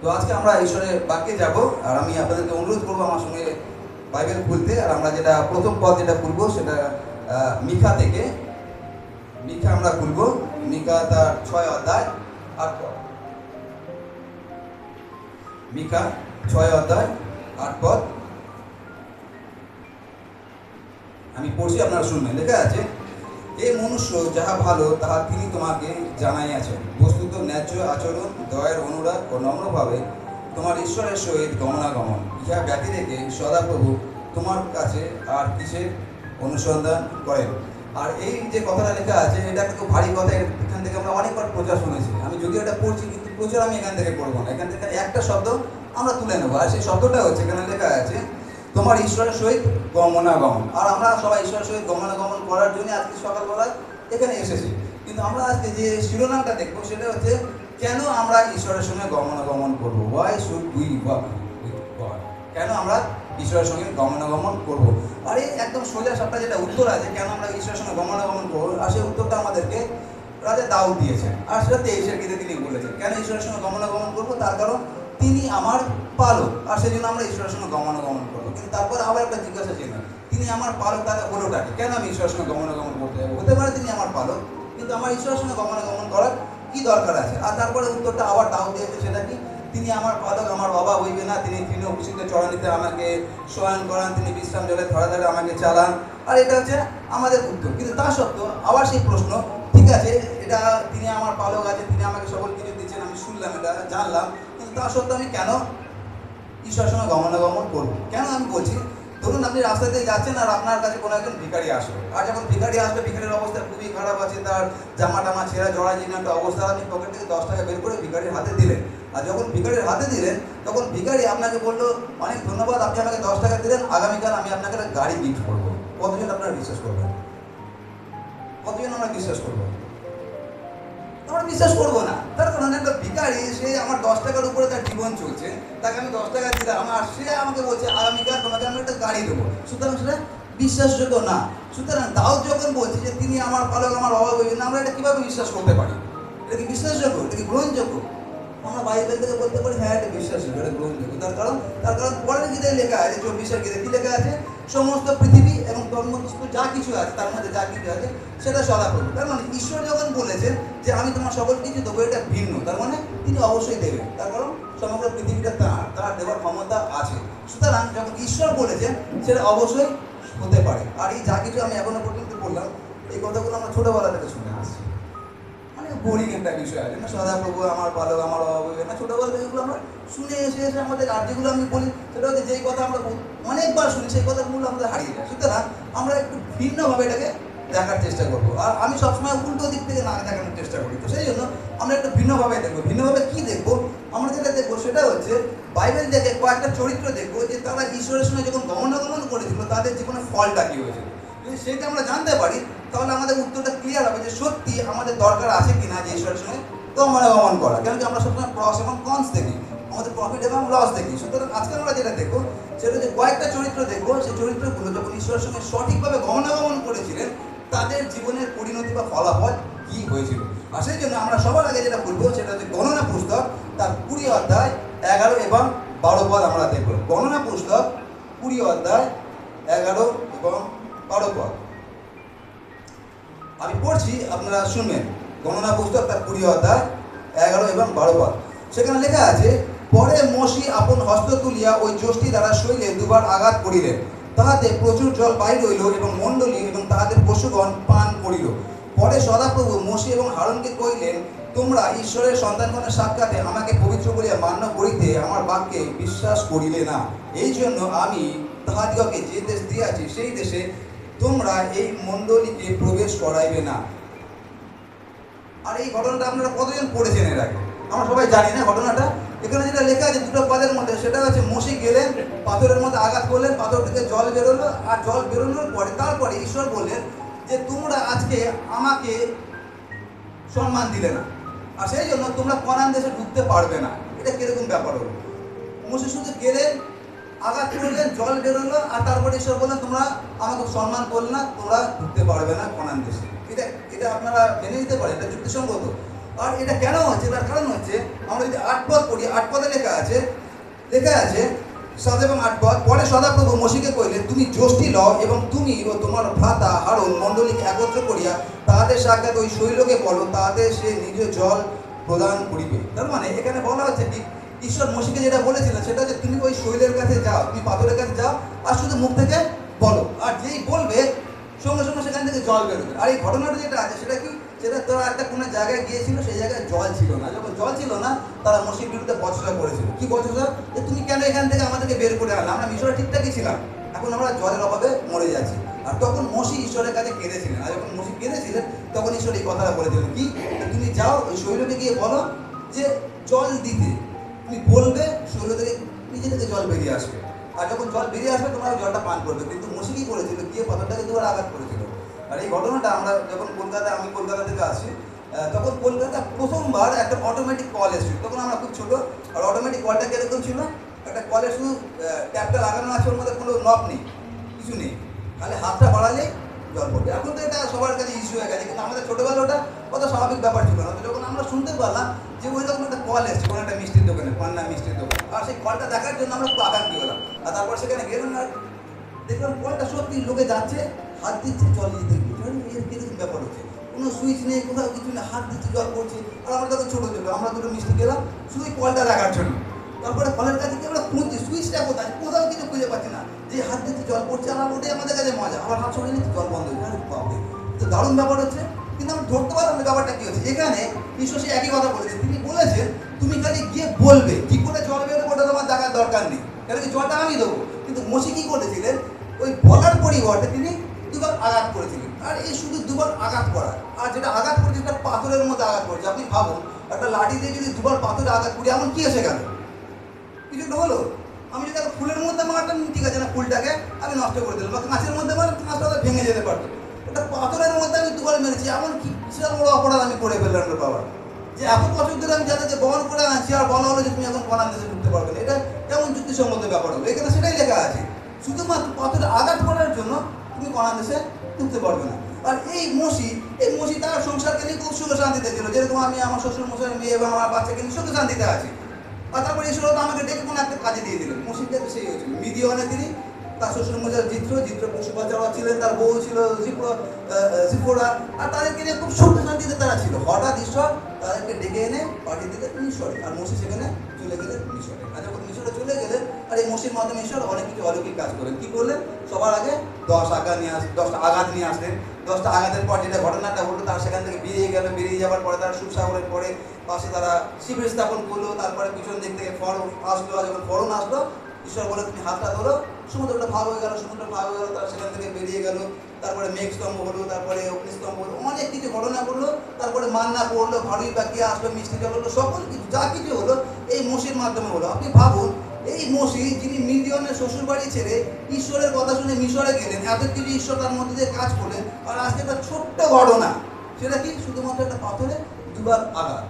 তো আজকে আমরা ঈশ্বরের বাক্যে যাব, আর আমি আপনাদেরকে অনুরোধ করবো আমার সঙ্গে বাইবেল খুলতে। আর আমরা যেটা প্রথম পদ যেটা খুলবো সেটা মিকা থেকে। মিকা আমরা খুলবো, মিকা তার 6 অধ্যায় 8 পদ। মিকা 6 অধ্যায় 8 পদ আমি পড়ছি, আপনারা শুনবেন। লেখা আছে, এ মনুষ্য যাহা ভালো তাহা তিনি তোমাকে জানাইয়াছেন, বস্তুত ন্যায্য আচরণ, দয়ের অনুরাগ ও নম্রভাবে তোমার ঈশ্বরের সহিত গমনাগমন, ইহা ব্যতি রেখে সদাপ্রভু তোমার কাছে আর কিসের অনুসন্ধান করেন। আর এই যে কথাটা লেখা আছে এটা কিন্তু ভারী কথা, এখান থেকে আমরা অনেকবার প্রচার শুনেছি। আমি যদিও এটা পড়ছি কিন্তু প্রচার আমি এখান থেকে করবো না, এখান থেকে একটা শব্দ আমরা তুলে নেবো। আর সেই শব্দটা হচ্ছে, এখানে লেখা আছে তোমার ঈশ্বরের সহিত গমনাগমন। আর আমরা সবাই ঈশ্বরের সহিত গমনাগমন করার জন্য আজকে সকালবেলা এখানে এসেছি। কিন্তু আমরা আজকে যে শিরোনামটা দেখবো সেটা হচ্ছে, কেন আমরা ঈশ্বরের সঙ্গে গমনাগমন করবো? Why should we walk with god? কেন আমরা ঈশ্বরের সঙ্গে গমনাগমন করবো? আর এই একদম সোজা সাপটা যেটা উত্তর আছে, কেন আমরা ঈশ্বরের সঙ্গে গমনাগমন করবো, আর সেই উত্তরটা আমাদেরকে রাজা দাউদ দিয়েছেন। আর সেটা 23-এর গীতে তিনি বলেছেন, কেন ঈশ্বরের সঙ্গে গমনাগমন করবো? তার কারণ তিনি আমার পালক, আর সেই জন্য আমরা ঈশ্বরের সঙ্গে গমনাগমন করবো। কিন্তু তারপর আবার একটা জিজ্ঞাসা ছিল, তিনি আমার পালক, তাহলে হলোটাকে কেন আমি ঈশ্বরের সঙ্গে গমনাগমন করতে যাবো? হতে পারে তিনি আমার পালক, কিন্তু আমার ঈশ্বরের সঙ্গে গমনাগমন করার কি দরকার আছে? আর তারপরে উত্তরটা আবার দাউদ দিয়েছে, সেটা কি? তিনি আমার পালক, আমার বাবা হইবে না, তিনি তৃণভূষিত চড়ানিতে আমাকে শয়ন করান, তিনি বিশ্রাম জলে ধরে ধরে আমাকে চালান। আর এটা হচ্ছে আমাদের উত্তর। কিন্তু তা সত্ত্বেও আবার সেই প্রশ্ন, ঠিক আছে এটা তিনি আমার পালক আছে, তিনি আমাকে সকল কিছু দিচ্ছেন, আমি শুনলাম, এটা জানলাম, কিন্তু তা সত্ত্বেও আমি কেন ঈশ্বরের সঙ্গে গমনাগমন করবো? কেন আমি বলছি, ধরুন আপনি রাস্তা দিয়ে যাচ্ছেন আর আপনার কাছে কোনো একজন ভিখারি আসলো। আর যখন ভিখারি আসবে, ভিখারির অবস্থা খুবই খারাপ আছে, তার জামা টামা ছেঁড়া জড়াজীর্ণ একটা অবস্থা। আপনি পকেট থেকে 10 টাকা বের করে ভিখারির হাতে দিলেন। আর যখন ভিখারির হাতে দিলেন, তখন ভিখারি আপনাকে বললো, অনেক ধন্যবাদ, আপনি আমাকে 10 টাকা দিলেন, আগামীকাল আমি আপনাকে একটা গাড়ি গিফট করবো। কতজন আপনারা বিশ্বাস করবেন? কতজন আমরা বিশ্বাস করবো? আমরা বিশ্বাস করবো না। তার কারণ একটা ভিখারি, সে আমার 10 টাকার উপরে তার জীবন চলছে, তাকে আমি 10 টাকা দিলাম, আর সে আমাকে বলছে আগামীকাল তোমাকে আমি একটা গাড়ি দেবো। সুতরাং সেটা বিশ্বাসযোগ্য না। সুতরাং দাউদ যখন বলছে যে তিনি আমার পালক, আমার অভাব হইবে না, আমরা এটা কিভাবে বিশ্বাস করতে পারি? এটা কি বিশ্বাসযোগ্য? এটা কি গ্রহণযোগ্য? আমরা বাইবেল থেকে বলতে পারি হ্যাঁ এটা বিশ্বাসযোগ্য, এটা গ্রহণযোগ্য। তার কারণ পরের গীতায় লেখা আছে, 24-এর গীতে কি লেখা আছে? সমস্ত পৃথিবী এবং তন্মধ্যস্থ যা কিছু আছে, তার মধ্যে যা কিছু আছে সেটা সদাপ্রভু। তার মানে ঈশ্বর যখন বলেছেন যে আমি তোমার সকল কিছু দেবো, এটা ভিন্ন, তার মানে তিনি অবশ্যই দেবেন। তার কারণ সমগ্র পৃথিবীটা তার দেওয়ার ক্ষমতা আছে। সুতরাং যখন ঈশ্বর বলেছেন, সেটা অবশ্যই হতে পারে। আর এই যা কিছু আমি এখনো পর্যন্ত বললাম, এই কথাগুলো আমরা ছোটবেলা থেকে শুনে আসছি। মানে বোরিং একটা বিষয় আছে না, সদাপ্রভু আমার পালক, আমার অভাব হইবে না। ছোটবেলা থেকে এগুলো আমরা শুনে এসে আমাদের, আর যেগুলো আমি বলি সেটা হচ্ছে যেই কথা আমরা অনেকবার শুনি, সেই কথাগুলো আমাদের হারিয়ে যায়। সুতরাং আমরা একটু ভিন্নভাবে এটাকে দেখার চেষ্টা করবো। আর আমি সবসময় উল্টো দিক থেকে না দেখানোর চেষ্টা করি। তো সেই জন্য আমরা একটু ভিন্নভাবে দেখবো। ভিন্নভাবে কি দেখবো? আমরা যেটা দেখবো সেটা হচ্ছে, বাইবেল থেকে কয়েকটা চরিত্র দেখবো যে তারা ঈশ্বরের সঙ্গে যখন গমনাগমন করেছিল, তাদের জীবনে ফলটা কি হয়েছিল। যদি সেটা আমরা জানতে পারি, তাহলে আমাদের উত্তরটা ক্লিয়ার হবে যে সত্যি আমাদের দরকার আছে কিনা যে ঈশ্বরের সঙ্গে গমনাগমন করা। কেন কি আমরা সবসময় প্রস এবং কনস দেখি, আমাদের প্রফিট এবং লস দেখি। সুতরাং আজকে আমরা যেটা দেখবো সেটা হচ্ছে কয়েকটা চরিত্র দেখবো, সেই চরিত্রগুলো যখন ঈশ্বরের সঙ্গে সঠিকভাবে গমনাগমন করেছিলেন, তাদের জীবনের পরিণতি বা ফলাফল কি হয়েছিল। আর সেই জন্য আমরা সবার আগে যেটা বলবো সেটা হচ্ছে গণনা পুস্তক, তার 20 অধ্যায় 11 এবং 12 পদ আমরা দেখবো। গণনা পুস্তক 20 অধ্যায় 11 এবং 12 পদ আমি পড়ছি, আপনারা শুনবেন। গণনা পুস্তক তার 20 অধ্যায় 11 এবং 12 পদ। সেখানে লেখা আছে, পরে মোশি আপন হস্ত তুলিয়া ওই যষ্টি দ্বারা শৈলে দুবার আঘাত করিলেন, তাহাতে প্রচুর জল বাহির হইল এবং মণ্ডলী এবং তাহাদের পশুগণ পান করিল। পরে সদাপ্রভু মোশি এবং হারুনকে কহিলেন, তোমরা ঈশ্বরের সন্তানগণের সাক্ষাতে আমাকে পবিত্র বলিয়া মান্য করিতে আমার বাক্যে বিশ্বাস করিলে না। এই জন্য আমি তাহাদিগকে যে দেশ দিয়াছি, সেই দেশে তোমরা এই মণ্ডলীকে প্রবেশ করাইবে না। আর এই ঘটনাটা আপনারা কতজন পড়েছেন এর আগে? আমরা সবাই জানি না ঘটনাটা। এখানে যেটা লেখা আছে দুটো পদের মধ্যে, সেটা হচ্ছে মোশি গেলেন, পাথরের মধ্যে আঘাত করলেন, পাথর থেকে জল বেরোলো, আর জল বেরোনোর পরে তারপরে ঈশ্বর বললেন যে তোমরা আজকে আমাকে সম্মান দিলে না, আর সেই জন্য তোমরা কনান দেশে ঢুকতে পারবে না। এটা কিরকম ব্যাপার হলো? মোশি শুধু গেলেন, আঘাত করলেন, জল বেরোলো, আর তারপরে ঈশ্বর বললেন তোমরা আমাকে সম্মান করলে না, তোমরা ঢুকতে পারবে না কনান দেশে। এটা আপনারা জেনে নিতে পারেন, এটা যুক্তিসঙ্গত। আর এটা কেন হচ্ছে, তার কারণ হচ্ছে আমরা যদি ৮ পদ পড়ি, ৮ পদে লেখা আছে ৭ এবং ৮ পদ। পরে সদাপ্রভু মসিকে কইলেন, তুমি যষ্টি লও এবং তুমি ও তোমার ভ্রাতা হারুন মণ্ডলীকে একত্র করিয়া তাহাদের সাক্ষাৎ ওই শৈলকে বলো, তাহাতে সে নিজ জল প্রদান করিবে। তার মানে এখানে বলা হচ্ছে কি, ঈশ্বর মসিকে যেটা বলেছিলেন সেটা হচ্ছে তুমি ওই শৈলের কাছে যাও, তুমি পাথরের কাছে যাও আর শুধু মুখ থেকে বলো, আর যেই বলবে সঙ্গে সঙ্গে সেখান থেকে জল বেরোবে। আর এই ঘটনাটা যেটা আছে সেটা কি, সেটা তারা একটা কোনো জায়গায় গিয়েছিল, সেই জায়গায় জল ছিল না। যখন জল ছিল না, তারা মসির বিরুদ্ধে বচসা করেছিল। কি বচসা? যে তুমি কেন এখান থেকে আমাদেরকে বের করে আনলে, আমরা মিশরে ঠিকঠাকই ছিলাম, এখন আমরা জলের অভাবে মরে যাচ্ছি। আর তখন মসি ঈশ্বরের কাছে কেঁদেছিলেন। আর যখন মসি কেঁদেছিলেন তখন ঈশ্বর এই কথাটা বলেছিলেন কি, তুমি যাও ওই শৈলকে গিয়ে বলো যে জল দিতে, তুমি বলবে শৈল থেকে নিজে থেকে জল বেরিয়ে আসবে, আর যখন জল বেরিয়ে আসবে তোমরা জলটা পান করবে। কিন্তু মসি কি করেছিল, গিয়ে পাথরটাকে দুবার আঘাত করেছিল। আর এই ঘটনাটা আমরা যখন আমি কলকাতা থেকে আসি, তখন কলকাতা প্রথমবার একটা অটোমেটিক কল এসেছিল। তখন আমরা খুব ছোটো। আর অটোমেটিক কলটা কিরকম ছিল, একটা কলে শুধু ট্যাপটা লাগানো আছে, ওর মধ্যে কোনো নব নেই, কিছু নেই, তাহলে হাতটা বাড়ালে জল পড়বে। এখন তো এটা সবার কাছে ইস্যু হয়ে গেছে, কিন্তু আমাদের ছোটোবেলা ওটা কত স্বাভাবিক ব্যাপার ছিল না। তো যখন আমরা শুনতে পারলাম যে ওই রকম একটা কল এসছে কোনো একটা মিষ্টির দোকানে, পান্না মিষ্টির দোকান, আর সেই কলটা দেখার জন্য আমরা খুব আকাঙ্ক্ষী হলাম। আর তারপর সেখানে গেলাম আর দেখলাম কলটা সত্যি লোকে যাচ্ছে, হাত দিচ্ছে, জল দিতে কিরকম ব্যাপার হচ্ছে, কোনো সুইচ নেই, কোথাও কিছু নেই, হাত দিচ্ছে, জল পড়ছে। আর আমরা তখন ছোটো ছোটো, আমরা দুটো মিষ্টি গেলাম শুধু কলটা দেখার জন্য। তারপরে কলের কাছে গিয়ে আমরা খুঁজছি সুইচটা কোথায়, কোথাও কিছু খুঁজে পাচ্ছি না। যে হাত দিচ্ছে, জল পড়ছে, আর ওটাই আমাদের কাছে মজা। আবার হাত সরিয়ে নিচ্ছি, জল বন্ধ হয়ে যায়। তো দারুণ ব্যাপার হচ্ছে, কিন্তু আমি ধরতে পারলাম না ব্যাপারটা কি হচ্ছে। এখানে ঈশ্বর সে একই কথা বলেছেন, তিনি বলেছেন তুমি খালি গিয়ে বলবে, কি করে জল বেরোবে ওটা তোমার দেখার দরকার নেই, কারণ কি জলটা আমি দেবো। কিন্তু মসি কি করেছিলেন, ওই বলার পরিবর্তে তিনি দুবার আঘাত করেছিলেন। আর এই শুধু দুবার আঘাত করা, আর যেটা আঘাত করেছে সেটা পাথরের মধ্যে আঘাত করেছে। আপনি ভাবুন, একটা লাঠি দিয়ে যদি দুবার পাথরে আঘাত করি, এমন কি এসে গেল, কিছু একটা হলো। আমি যদি একটা ফুলের মধ্যে মারতাম, ঠিক আছে না, ফুলটাকে আমি নষ্ট করে দিলাম, বা কাঁচের মধ্যে মারতাম, কাঁচটা ভেঙে যেতে পারতো। ওটা পাথরের মধ্যে আমি দুবার মেরেছি, এমন কি বিশাল বড় অপরাধ আমি করে ফেললাম রে বাবা, যে এত বছর ধরে আমি যাদেরকে বহন করে আনছি, আর বলা হলো যে তুমি এখন কনান দেশে ঢুকতে পারবে না। এটা কেমন যুক্তিসঙ্গত ব্যাপার হলো? এখানে সেটাই লেখা আছে, শুধুমাত্র পাথরে আঘাত করার জন্য তুমি কনান দেশে ঢুকতে পারবে না। আর এই মসি তার সংসারকে নিয়ে খুব সুখে শান্তিতে ছিল, যেরকম আমি আমার শ্বশুর মশাই, মেয়ে এবং আমার বাচ্চাকে নিয়ে সুখে শান্তিতে আছি। আর তারপরে ঈশ্বর তো আমাকে ডেকে কোনো একটা কাজে দিয়ে দিলেন। মসজিদটা সেই হয়েছিল মিডিয়ানে, তিনি তার শ্বশুর মশাই জিত্র পশুপাচারা ছিলেন, তার বউ ছিল জিফোরা, আর তাদেরকে নিয়ে খুব সুখ শান্তিতে তারা ছিল। হঠাৎ ঈশ্বর তাদেরকে ডেকে এনে পাঠিয়ে দিলেন মিশরে, আর মসি সেখানে চলে গেলেন মিশরে। আর যখন মিশরে চলে গেলেন, আর এই মসির মাধ্যমে ঈশ্বর অনেক কিছু অলৌকিক কাজ করেন। কি করলেন, সবার আগে 10টা আঘাত নিয়ে আসলেন। 10টা আঘাতের পর যেটা ঘটনাটা হলো, তার সেখান থেকে বেরিয়ে গেল। বেরিয়ে যাওয়ার পরে তারা সুসাগরের পরে পাশে তারা শিবির স্থাপন করলো। তারপরে পিছন দিক থেকে ফড়ন আসলো, আর যখন ফড়ন আসলো, ঈশ্বর বলে তুমি হাতটা ধরো, সমুদ্রটা ভাগ হয়ে গেল, তারা সেখান থেকে বেরিয়ে গেল। তারপরে মেঘস্তম্ভ হলো, তারপরে অগ্নিস্তম্ভ হলো, অনেক কিছু ঘটনা করলো। তারপরে মান্না পড়লো, ভাড়ুই পাখি আসলো, মিষ্টি জল হলো, সকল কিছু যা কিছু হলো এই মসির মাধ্যমে হলো। আপনি ভাবুন, এই মসি যিনি মিডিয়নের শ্বশুর বাড়ি ছেড়ে ঈশ্বরের কথা শুনে মিশরে গেলেন, এত কিছু ঈশ্বর তার মধ্যে দিয়ে কাজ করলেন, আর আজকে একটা ছোট্ট ঘটনা, সেটা কি শুধুমাত্র একটা পাথরে দুবার আঘাত।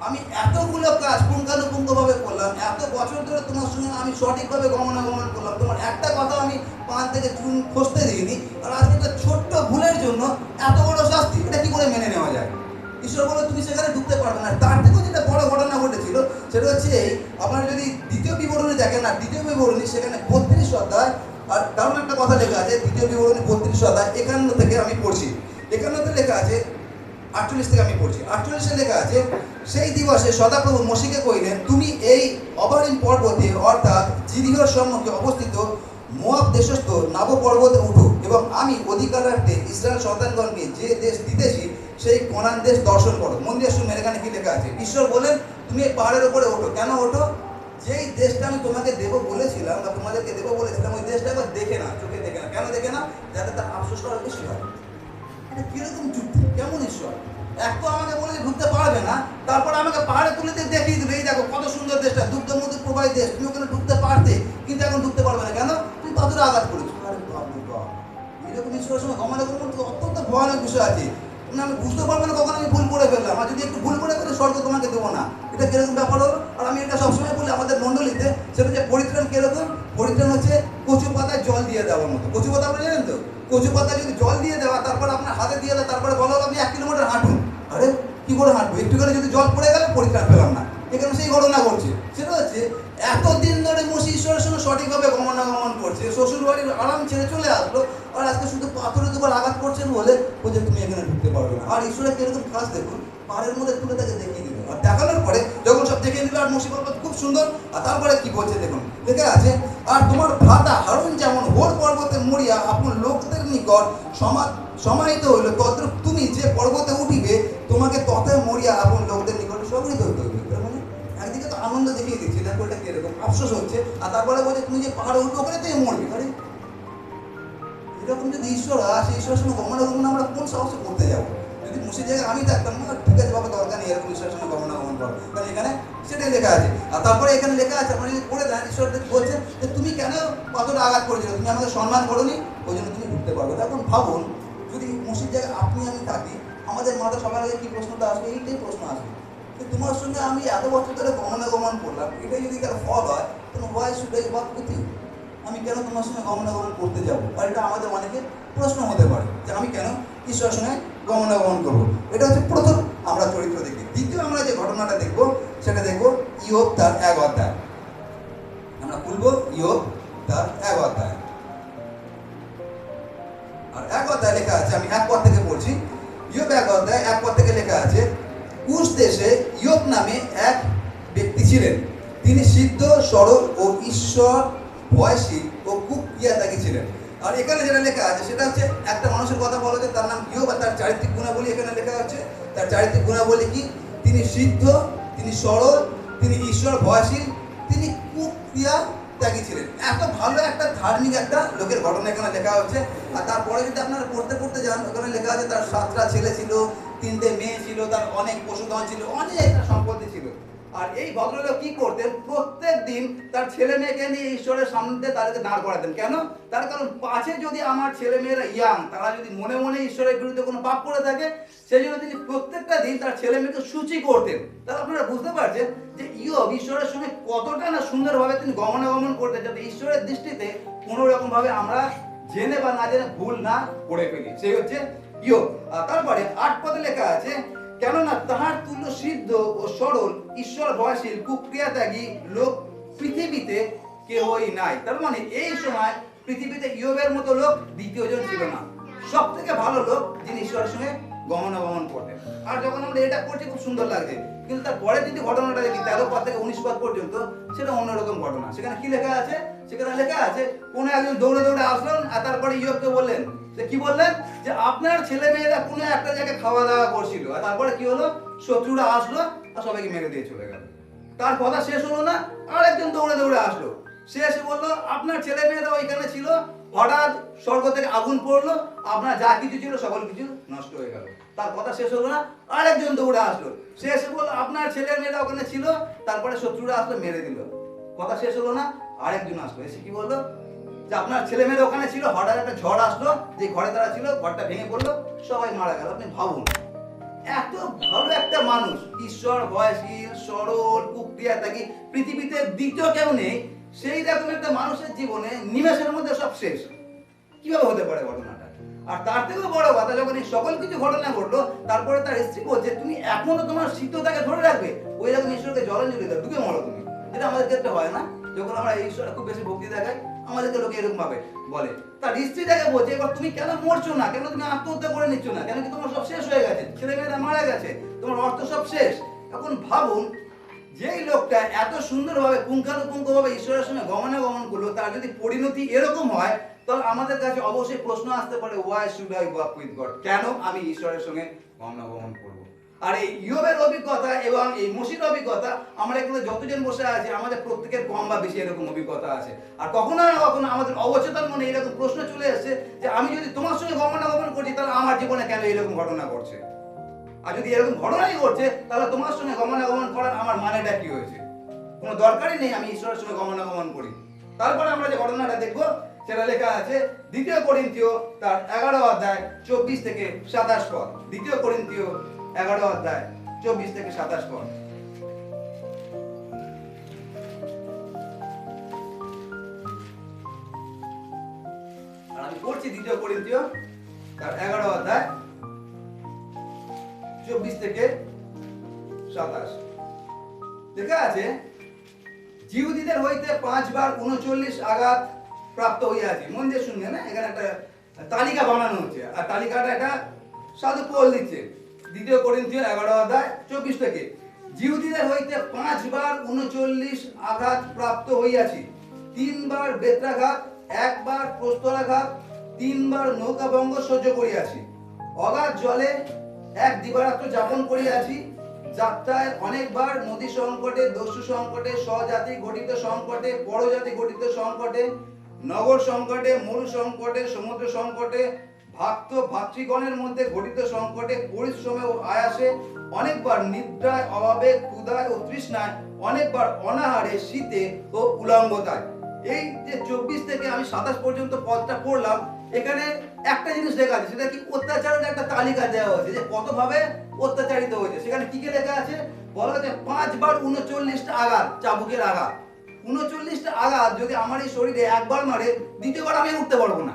আমি এতগুলো কাজ পুঙ্খানুপুঙ্খভাবে করলাম, এত বছর ধরে তোমার সঙ্গে আমি সঠিকভাবে গমনাগমন করলাম, তোমার একটা কথা আমি পান থেকে চুন খসতে দিইনি, আর আজকে একটা ছোট্ট ভুলের জন্য এত বড় শাস্তি, এটা কি করে মেনে নেওয়া যায়? ঈশ্বর বলে তুমি সেখানে ঢুকতে পারবে না। তার থেকেও যেটা বড় ঘটনা ঘটেছিল সেটা হচ্ছে এই, আপনারা যদি দ্বিতীয় বিবরণী দেখেন, না দ্বিতীয় বিবরণী সেখানে 32 অধ্যায়, আর দারুণ একটা কথা লেখা আছে, দ্বিতীয় বিবরণী 32 অধ্যায় 51 থেকে আমি পড়ছি। 51তে লেখা আছে, 48 থেকে আমি পড়ছি। 48-এ লেখা আছে, সেই দিবসে সদাপ্রভু মসিকে কইলেন, তুমি এই অবারিম পর্বতে অর্থাৎ জিরিহর সম্মুখে অবস্থিত মোয়াব দেশস্থ নাব পর্বতে উঠো, এবং আমি অধিকারার্থে ইসরায়েল সন্তানগণকে যে দেশ দিতেছি সেই কনান দেশ দর্শন করো। মন দিয়ে শুনবেন, এখানে কি লেখা আছে। ঈশ্বর বলেন তুমি এই পাহাড়ের উপরে ওঠো। কেন ওঠো? যেই দেশটা আমি তোমাকে দেবো বলেছিলাম, বা তোমাদেরকে দেবো বলেছিলাম, ওই দেশটা একবার দেখে না, চোখে দেখে না। কেন দেখে না? যাতে তার আফসোসটা আরো বেশি হয়। এটা কিরকম যুক্তি, কেমন ঈশ্বর? এক তো আমাকে বলে ঢুকতে পারবে না, তারপর আমাকে পাহাড়ে তুলে দিয়ে দেখিয়ে দিবে, এই দেখো কত সুন্দর দেশটা, দুগ্ধ মধু প্রবাহী দেশ, তুমি ওখানে ঢুকতে পারতে, কিন্তু এখন ঢুকতে পারবে না। কেন? তুমি পাথরে আঘাত করেছো। আরে বাপরে বাপ, এরকম ঈশ্বরের সঙ্গে গমনাগমন অত্যন্ত ভয়ানক বিষয় আছে। আমি বুঝতে পারবো না কখন আমি ভুল করে ফেললাম, আর যদি একটু ভুল করে ফেলে স্বর্গ তোমাকে দেবো না। এটা কিরকম ব্যাপার হলো? আর আমি এটা সবসময় বলি আমাদের মণ্ডলীতে, সেটা যে পরিত্রাণ কিরকম, পরিত্রাণ হচ্ছে কচু পাতায় জল দিয়ে দেওয়ার মতো। কচু পাতা আপনি জানেন তো, কচু পাতা যদি জল দিয়ে দেওয়া, তারপর আপনার হাতে দিয়ে দেওয়া, তারপরে বলা হলো আপনি 1 কিলোমিটার হাঁটুন। আরে কি করে হাঁটবো? একটু করে যদি আসছে এতদিন ধরে মসি ঈশ্বরের সঙ্গে সঠিকভাবে গমনাগমন করছে, শ্বশুর বাড়ির আরাম ছেড়ে চলে আসলো, আর আজকে শুধু পাথরে দুবার আঘাত করছেন বলে বলছে তুমি এখানে ঢুকতে পারবে না। আর ঈশ্বরের কিরকম খাস দেখুন, পাহাড়ের মধ্যে তুলে তাকে দেখিয়ে দিল, আর দেখানোর পরে যখন সব দেখিয়ে দিল আর মসি পর্বত খুব সুন্দর, আর তারপরে কি বলছে দেখুন, লেখা আছে আর তোমার ভ্রাতা হারুন যেমন হোর পর্বতে মরিয়া আপন লোকদের নিকট সমাহিত হইল, তদ্রূপ তুমি যে পর্বতে উঠিবে তোমাকে তথায় মরিয়া আপন লোকদের নিকট সংগৃহীত হইতে হইবে। মানে একদিকে তো আনন্দ দেখিয়ে দিচ্ছে, দেখো এটা কিরকম আফসোস হচ্ছে, আর তারপরে বলছে তুমি যে পাহাড়ে উঠবে ওখানে তুমি মরবে। আরে এরকম যদি ঈশ্বর আসে, ঈশ্বরের সঙ্গে গমনাগমন আমরা কোন সাহসে করতে যাবো? যদি মুসির জায়গায় আমি থাকতাম না, ঠিক আছে বাবা দরকার নেই এরকম ঈশ্বরের সঙ্গে গমনাগমন করো, কারণ এখানে সেটাই লেখা আছে। আর তারপরে এখানে লেখা আছে, আপনি যদি পড়ে দেন, ঈশ্বর বলছেন যে তুমি কেন কতটা আঘাত করেছিল, তুমি আমাকে সম্মান করোনি, ওই জন্য তুমি ঢুকতে পারবে। এখন ভাবুন যদি মুসির জায়গায় আপনি আমি থাকি, আমাদের মাথা সবার আগে কি প্রশ্নটা আসবে? এইটাই প্রশ্ন আসবে যে তোমার সঙ্গে আমি এত বছর ধরে গমনাগমন করলাম, এটাই যদি কারো ফল হয়, তখন why should I walk with you? আমি কেন তোমার সঙ্গে গমনাগমন করতে যাবো? আর এটা আমাদের অনেকে প্রশ্ন হতে পারে যে আমি কেন ঈশ্বরের সঙ্গে গমনাগমন করবো। এটা হচ্ছে প্রথম আমরা চরিত্র দেখি। দ্বিতীয় আমরা যে ঘটনাটা দেখবো সেটা দেখবো ইয়োব তার 1 অধ্যায়। আমরা খুলবো ইয়োব তার 1 অধ্যায়, আর 1 অধ্যায় লেখা আছে, আমি 1 পদ থেকে পড়ছি। ইয়োব 1 অধ্যায় 1 পদ থেকে লেখা আছে, কুশ দেশে ইয়োব নামে এক ব্যক্তি ছিলেন, তিনি সিদ্ধ সরল ও ঈশ্বর ভয়শীল ও খুব ক্রিয়াত্যাগী ছিলেন। আর এখানে যেটা লেখা আছে সেটা হচ্ছে একটা মানুষের কথা বলা হচ্ছে, তার নাম ইয়োব, আর তার চারিত্রিক গুণাবলী এখানে লেখা হচ্ছে। তার চারিত্রিক গুণাবলী কি? তিনি সিদ্ধ, তিনি সরল, তিনি ঈশ্বর ভয়শীল, তিনি খুব ক্রিয়াত্যাগী ছিলেন। এত ভালো একটা ধার্মিক একটা লোকের ঘটনা এখানে লেখা হচ্ছে। আর তারপরে যদি আপনারা পড়তে পড়তে যান, ওখানে লেখা আছে তার 7টা ছেলে ছিল, 3টে মেয়ে ছিল, তার অনেক পশুধন ছিল, অনেক একটা সম্পত্তি ছিল। আর এই ভদ্রলোক কি করতেন? প্রত্যেক দিন তার ছেলে মেয়েকে নিয়ে ঈশ্বরের সামনে তাদেরকে দাঁড় করাতেন। কেন? তার কারণ পাছে যদি আমার ছেলে মেয়েরা ইয়াং, তারা যদি মনে মনে ঈশ্বরের বিরুদ্ধে কোনো পাপ করে থাকে, সেই জন্য তিনি প্রত্যেকটা দিন তার ছেলে মেয়েকে সূচি করতেন। তাহলে আপনারা বুঝতে পারছেন যে ইয়োব ঈশ্বরের সঙ্গে কতটা না সুন্দরভাবে তিনি গমনাগমন করতেন, যাতে ঈশ্বরের দৃষ্টিতে কোনো রকম ভাবে আমরা জেনে বা না জেনে ভুল না করে ফেলি। সেই হচ্ছে ইয়োব। আর তারপরে 8 পদে লেখা আছে, কেননা তাহার তুল্য সিদ্ধ ও সরল ঈশ্বর ভয়শীল কুক্রিয়াত্যাগী লোক পৃথিবীতে কেউই নাই। তার মানে এই সময় পৃথিবীতে ইয়োবের মতো লোক দ্বিতীয় জন ছিল না। সব থেকে ভালো লোক যিনি ঈশ্বরের সঙ্গে গমনাগমন করতেন। আর যখন আমরা এটা করছি খুব সুন্দর লাগছে, কিন্তু তারপরে যদি ঘটনাটা দেখি 13 পদ থেকে 19 পদ পর্যন্ত, সেটা অন্যরকম ঘটনা। সেখানে কি লেখা আছে? সেখানে লেখা আছে কোন একজন দৌড়ে দৌড়ে আসলেন, আর তারপরে ইয়োবকে বললেন, যে কি বললেন, যে আপনার ছেলে মেয়েরা কোনো একটা জায়গায় খাওয়া দাওয়া করছিল, আর তারপরে কি হলো, শত্রুরা আসলো আর সবাইকে মেরে দিয়ে চলে গেল। তার কথা শেষ হলো না, আর একজন দৌড়ে দৌড়ে আসলো, সে এসে বললো আপনার ছেলে মেয়েরা ওইখানে ছিল, হঠাৎ স্বর্গ থেকে আগুন পড়লো, আপনার যা কিছু ছিল সকল কিছু নষ্ট হয়ে গেল। তার কথা শেষ হলো না, আর একজন দৌড়ে আসলো, সে এসে বললো আপনার ছেলে মেয়েরা ওখানে ছিল, তারপরে শত্রুরা আসলো মেরে দিল। কথা শেষ হলো না, আরেকজন আসলো, এসে কি বললো, যে আপনার ছেলে মেয়েরা ওখানে ছিল, হঠাৎ একটা ঝড় আসলো, যে ঘরে তারা ছিল ঘরটা ভেঙে পড়লো, সবাই মারা গেল। আপনি ভাবুন, এত ভালো একটা মানুষ, ঈশ্বর ভয়শীল, সরল, কুক্রিয়াত্যাগী, পৃথিবীতে দ্বিতীয় কেউ নেই, সেই রকম একটা মানুষের জীবনে নিমেষের মধ্যে সব শেষ। কিভাবে হতে পারে ঘটনাটা? আর তার থেকেও বড় কথা, যখন এই সকল কিছু ঘটনা ঘটলো, তারপরে তার স্ত্রী বলছে তুমি এখনো তোমার সিদ্ধতাকে ধরে রাখবে, ওই রকম ঈশ্বরকে জলাঞ্জলি দাও, ডুবে মরো তুমি। যেটা আমাদের ক্ষেত্রে হয় না, যখন আমরা এই ঈশ্বরে খুব বেশি ভক্তি দেখাই, আমাদেরকে লোকে এরকম ভাবে বলে। তার স্ত্রীটাকে বলছে এবার তুমি কেন মরছো না, কেন তুমি আত্মহত্যা করে নিচ্ছ না, কেন কি তোমার সব শেষ হয়ে গেছে, ছেলে মেয়েরা মারা গেছে, তোমার অর্থ সব শেষ। এখন ভাবুন, যেই লোকটা এত সুন্দরভাবে পুঙ্খানুপুঙ্খভাবে ঈশ্বরের সঙ্গে গমনাগমন করলো, তার যদি পরিণতি এরকম হয়, তাহলে আমাদের কাছে অবশ্যই প্রশ্ন আসতে পারে, Y should I walk with god? কেন আমি ঈশ্বরের সঙ্গে গমনাগমন করব? আর এই ইয়োবের অভিজ্ঞতা এবং এই মসির অভিজ্ঞতা, আমরা এগুলো যতজন বসে আছি, আমাদের প্রত্যেকের কম বা বেশি এরকম অভিজ্ঞতা আছে। আর কখনো না কখনো আমাদের অবচেতন মনে এরকম প্রশ্ন চলে এসেছে যে আমি যদি তোমার সঙ্গে গমনাগমন করছি, তাহলে আমার জীবনে কেন এরকম ঘটনা ঘটছে? আর যদি এরকম ঘটনাই ঘটছে, তাহলে তোমার সঙ্গে গমনাগমন করার আমার মানেটা কি হয়েছে? কোনো দরকারই নেই আমি ঈশ্বরের সঙ্গে গমনাগমন করি। তারপরে আমরা যে ঘটনাটা দেখবো, সেটা লেখা আছে 2 করিন্থীয় তার 11 অধ্যায় 24 থেকে 27 পদ। 2 করিন্থীয় 11 অধ্যায় 24 থেকে 27 পদ। আর আমি পড়ছি 2 করিন্থীয় তার 11 অধ্যায় 24 থেকে 27। লেখা আছে, জিহুদীদের হইতে 5 বার 39 আঘাত প্রাপ্ত হইয়াছি। মন দিয়ে শুনবে না, এখানে একটা তালিকা বানানো হচ্ছে, আর তালিকাটা এটা সাধু পৌল দিচ্ছে। 2 করিন্থীয় 11 অধ্যায় 24 থেকে, জিহুদীদের হইতে 5 বার 39 আঘাত প্রাপ্ত হইয়াছি, 3 বার বেত্রাঘাত, 1 বার প্রস্তরাঘাত, 3 বার নৌকাভঙ্গ সহ্য করিয়াছি। অগাধ জলে এক দিবারাত্র যাপন করিয়াছি। যাত্রায় অনেকবার নদী সংকটে, দস্যু সংকটে, স্বজাতি ঘটিত সংকটে, পরজাতি ঘটিত সংকটে, নগর সংকটে, মরু সংকটে, সমুদ্র সংকটে, ভক্ত ভাতৃগণের মধ্যে ঘটিত সংকটে, পরিশ্রমে ও আয়াসে, অনেকবার নিদ্রায়, অভাবে, ক্ষুধায় ও তৃষ্ণায়, অনেকবার অনাহারে, শীতে ও উলঙ্গতায়। এই যে 24 থেকে আমি 27 পর্যন্ত পদটা পড়লাম, এখানে একটা জিনিস লেখা আছে, সেটা কি অত্যাচারের একটা তালিকা দেওয়া হয়েছে যে কতভাবে অত্যাচারিত হয়েছে। সেখানে কি কি লেখা আছে বলা আছে, 5 বার 39টা আঘাত, চাবুকের আঘাত। 39টা আঘাত যদি আমার এই শরীরে একবার মারে, দ্বিতীয়বার আমি উঠতে পারবো না।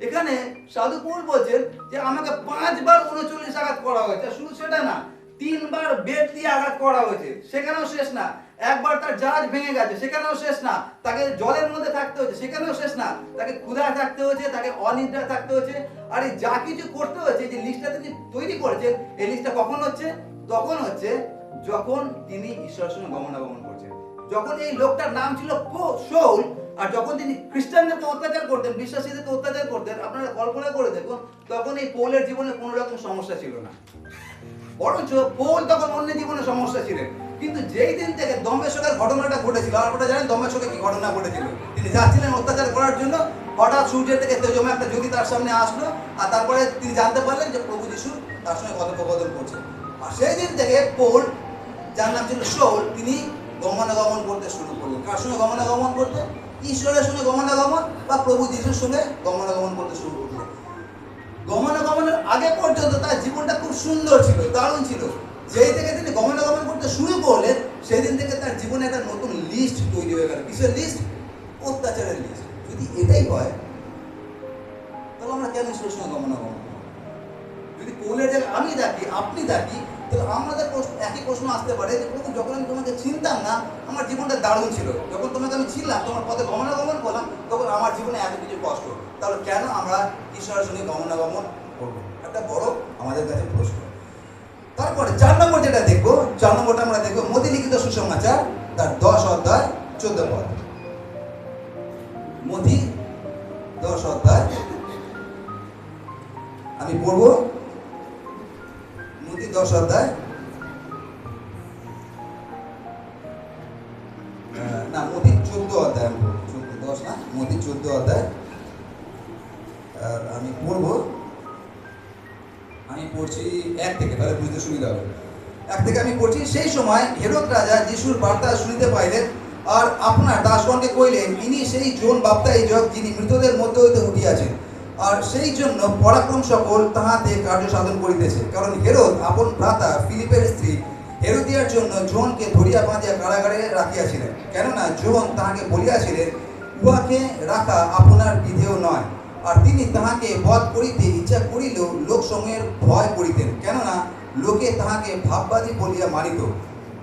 এখানে সাধু পৌল বলছেন যে আমাকে 5 বার 39 আঘাত করা হয়েছে। শুধু সেটা না, 3 বার বেত দিয়ে আঘাত করা হয়েছে, সেখানেও শেষ না। একবার তার জাহাজ ভেঙে গেছে, সেখানেও শেষ না। তাকে জলের মধ্যে থাকতে হয়েছে, সেখানেও শেষ না। তাকে ক্ষুধায় থাকতে হয়েছে, তাকে অনিদ্রায় থাকতে হয়েছে। আর এই যা কিছু করতে হয়েছে, যে লিস্টটা তিনি তৈরি করেছেন, এই লিস্টটা কখন হচ্ছে? তখন হচ্ছে যখন তিনি ঈশ্বরের সঙ্গে গমনাগমন করছেন। যখন এই লোকটার নাম ছিল শৌল, আর যখন তিনি খ্রিস্টানদেরকে অত্যাচার করতেন, বিশ্বাসীদেরকে অত্যাচার করতেন, আপনারা কল্পনা করে দেখুন, তখন এই পৌলের জীবনে কোনো রকম সমস্যা ছিল না। বরঞ্চ পৌল তখন অন্য জীবনে সমস্যা ছিলেন। কিন্তু যেই দিন থেকে দমেশ্বরের ঘটনাটা ঘটেছিল, আপনারা জানেন দমেশ্বরে কি ঘটনা ঘটেছিল? তিনি যাচ্ছিলেন অত্যাচার করার জন্য, হঠাৎ সূর্যের থেকে তেজময় একটা জ্যোতি তার সামনে আসলো, আর তারপরে তিনি জানতে পারলেন যে প্রভু যিশু তার সঙ্গে কথোপকথন করছে। আর সেই দিন থেকে পৌল, যার নাম ছিল শৌল, তিনি গমনাগমন করতে শুরু করলেন। কার সঙ্গে গমনাগমন করতে? ঈশ্বরের সঙ্গে গমনাগমন, বা প্রভু যিশুর সঙ্গে গমনাগমন করতে শুরু করলেন। গমনাগমনের আগে পর্যন্ত তার জীবনটা খুব সুন্দর ছিল, দারুণ ছিল। যেই থেকে তিনি গমনাগমন করতে শুরু করলেন, সেই দিন থেকে তার জীবনে একটা নতুন লিস্ট তৈরি হয়ে গেল। কিসের লিস্ট? অত্যাচারের লিস্ট। যদি এটাই হয়, তাহলে আমরা কেন ঈশ্বরের সঙ্গে গমনাগমন করব? যদি পৌলের জায়গায় আমি থাকি, আপনি থাকি, তাহলে আমাদের একই প্রশ্ন আসতে পারে যে প্রভু, যখন আমি তোমাকে চিনতাম না, আমার জীবনটা দারুণ ছিল। যখন তোমাকে আমি চিনলাম, তোমার পথে গমনাগমন করলাম, তখন আমার জীবনে এত কিছু কষ্ট। তাহলে কেন আমরা ঈশ্বরের সঙ্গে গমনাগমন করবো? একটা বড় আমাদের কাছে প্রশ্ন। তারপরে 4 নম্বর যেটা দেখবো, 4 নম্বরটা আমরা দেখবো মতি লিখিত সুসমাচার, তার 10 অধ্যায় 14 পদ। মতি 10 অধ্যায় আমি পড়বো। মতি 10 অধ্যায়, না মতি 14 অধ্যায়, 10 না, মতি 14 অধ্যায় আমি পড়বো। আমি পড়ছি 1 থেকে, তাহলে বুঝতে সুবিধা হবে। 1 থেকে আমি পড়ছি। সেই সময় হেরোদ রাজা যিশুর বার্তা শুনিতে পাইলেন, আর আপনার দাসগণকে কইলেন, ইনি সেই জন বাপ্তাইজক, যিনি মৃতদের মধ্য হইতে উঠিয়াছেন, আর সেই জন্য পরাক্রম সকল তাহাতে কার্য সাধন করিতেছে। কারণ হেরোদ আপন ভ্রাতা ফিলিপের স্ত্রী হেরোদিয়ার জন্য জোনকে ধরিয়া বাঁধিয়া কারাগারে রাখিয়াছিলেন। কেননা জোন তাহাকে বলিয়াছিলেন, উহাকে রাখা আপনার বিধেয় নয়। আর তিনি তাহাকে বধ করিতে ইচ্ছা করিলেও লোকসমূহের ভয় করিতেন, কেননা লোকে তাহাকে ভাববাদী বলিয়া মানিত।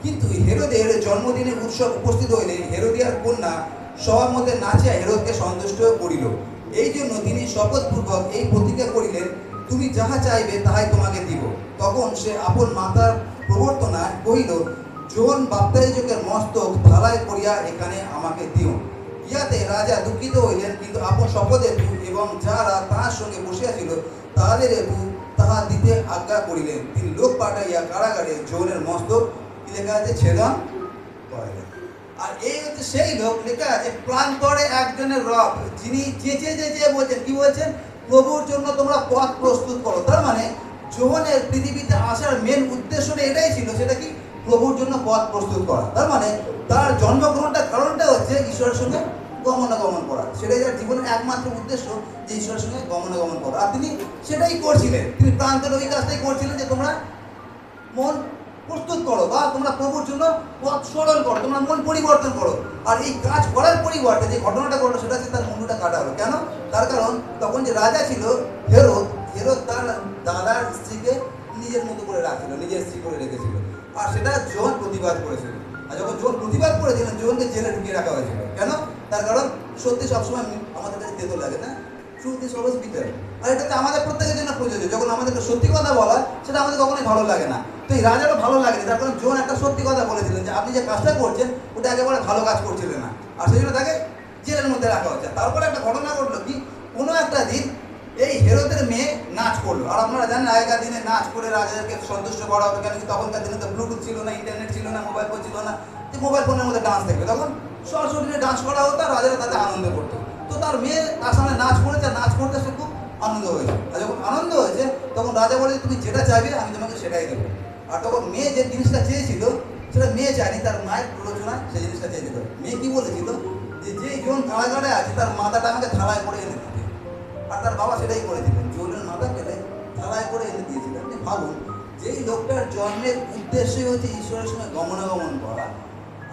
কিন্তু হেরোদের জন্মদিনের উৎসব উপস্থিত হইলে হেরোদিয়ার কন্যা সবার মধ্যে নাচিয়া হেরোদকে সন্তুষ্ট করিল। এই জন্য তিনি শপথপূর্বক এই প্রতিজ্ঞা করিলেন, তুমি যাহা চাইবে তাহাই তোমাকে দিব। তখন সে আপন মাতার প্রবর্তনায় কহিল, জোহন বাপ্তাইজকের মস্তক ঢালাই করিয়া এখানে আমাকে দিও। ইহাতে রাজা দুঃখিত হইলেন, কিন্তু আপন শপথের এবং যারা তাহার সঙ্গে বসিয়াছিল তাহাদের তাহা দিতে আজ্ঞা করিলেন। তিনি লোক পাঠাইয়া কারাগারে জোহনের মস্তক, কি লেখা আছে, ছেদন করিলেন। আর এই হচ্ছে সেই লোক, লেখা আছে প্রান্তরে একজনের রব, যিনি চেঁচিয়ে বলছেন, কি বলছেন? প্রভুর জন্য তোমরা পথ প্রস্তুত করো। তার মানে জোহনের পৃথিবীতে আসার মেন উদ্দেশ্যটা এটাই ছিল, সেটা কি? প্রভুর জন্য পথ প্রস্তুত করা। তার মানে তার জন্মগ্রহণটার কারণটা হচ্ছে ঈশ্বরের সঙ্গে গমনাগমন করা। সেটাই তার জীবনের একমাত্র উদ্দেশ্য, যে ঈশ্বরের সঙ্গে গমনাগমন করা। আর তিনি সেটাই করছিলেন। তিনি প্রান্তরে ওই কাজটাই করছিলেন, যে তোমরা মন প্রস্তুত করো, বা তোমরা প্রভুর জন্য পথ সরল করো, তোমরা মন পরিবর্তন করো। আর এই কাজ করার পরিবর্তে যে ঘটনাটা করলো, সেটা হচ্ছে তার মুন্ডুটা কাটা হলো। কেন? তার কারণ তখন যে রাজা ছিল হেরোদ, হেরোদ তার দাদার স্ত্রীকে নিজের মতো করে রাখছিল, নিজের স্ত্রী করে রেখেছিল। আর সেটা জোহন প্রতিবাদ করেছিল। আর যখন জোন প্রতিবাদ করেছিলেন, জোনকে জেলে ঢুকিয়ে রাখা হয়েছিল। কেন? তার কারণ সত্যি সবসময় আমাদের কাছে তেতো লাগে না, ট্রুথ ইজ অলওয়েজ বিটার। আর এটাতে আমাদের প্রত্যেকের জন্য প্রযোজ্য। যখন আমাদেরকে সত্যি কথা বলা, সেটা আমাদের কখনোই ভালো লাগে না। তো এই রাজারও ভালো লাগেনি, তার কারণ জোন একটা সত্যি কথা বলেছিলেন যে আপনি যে কাজটা করছেন ওটা একেবারে ভালো কাজ করছিলেন না, আর সেই জন্য তাকে জেলের মধ্যে রাখা হচ্ছে। তারপরে একটা ঘটনা ঘটলো কি, কোনো একটা দিন এই হেরোদের মেয়ে নাচ করলো। আর আপনারা জানেন আগেকার দিনে নাচ করে রাজাদেরকে সন্তুষ্ট করা হতো, কেন কি তখনকার দিনে তো ব্লুটুথ ছিল না, ইন্টারনেট ছিল না, মোবাইল ফোন ছিল না, যে মোবাইল ফোনের মধ্যে ডান্স দেখবে। তখন সরাসরি ডান্স করা হতো আর রাজারা তাতে আনন্দ করতো। তো তার মেয়ে তার সামনে নাচ করেছে, নাচ করতে সে খুব আনন্দ হয়েছে। আর যখন আনন্দ হয়েছে তখন রাজা বলে তুমি যেটা চাইবে আমি তোমাকে সেটাই দেবো। আর তখন মেয়ে যে জিনিসটা চেয়েছিল সেটা মেয়ে চায়নি, তার মায়ের প্ররোচনায় সেই জিনিসটা চেয়েছিল। মেয়ে কি বলেছিল যে যে জন কারাগারে আছে তার মাথাটা আমাকে থালায় করে এনে দিতে। আর তার বাবা সেটাই করেছিলেন, জোনের মাথা কেটে থালায় করে এনে দিয়েছিলেন। আপনি ভাবুন, যেই লোকটার জন্মের উদ্দেশ্যই হচ্ছে ঈশ্বরের সঙ্গে গমনাগমন করা,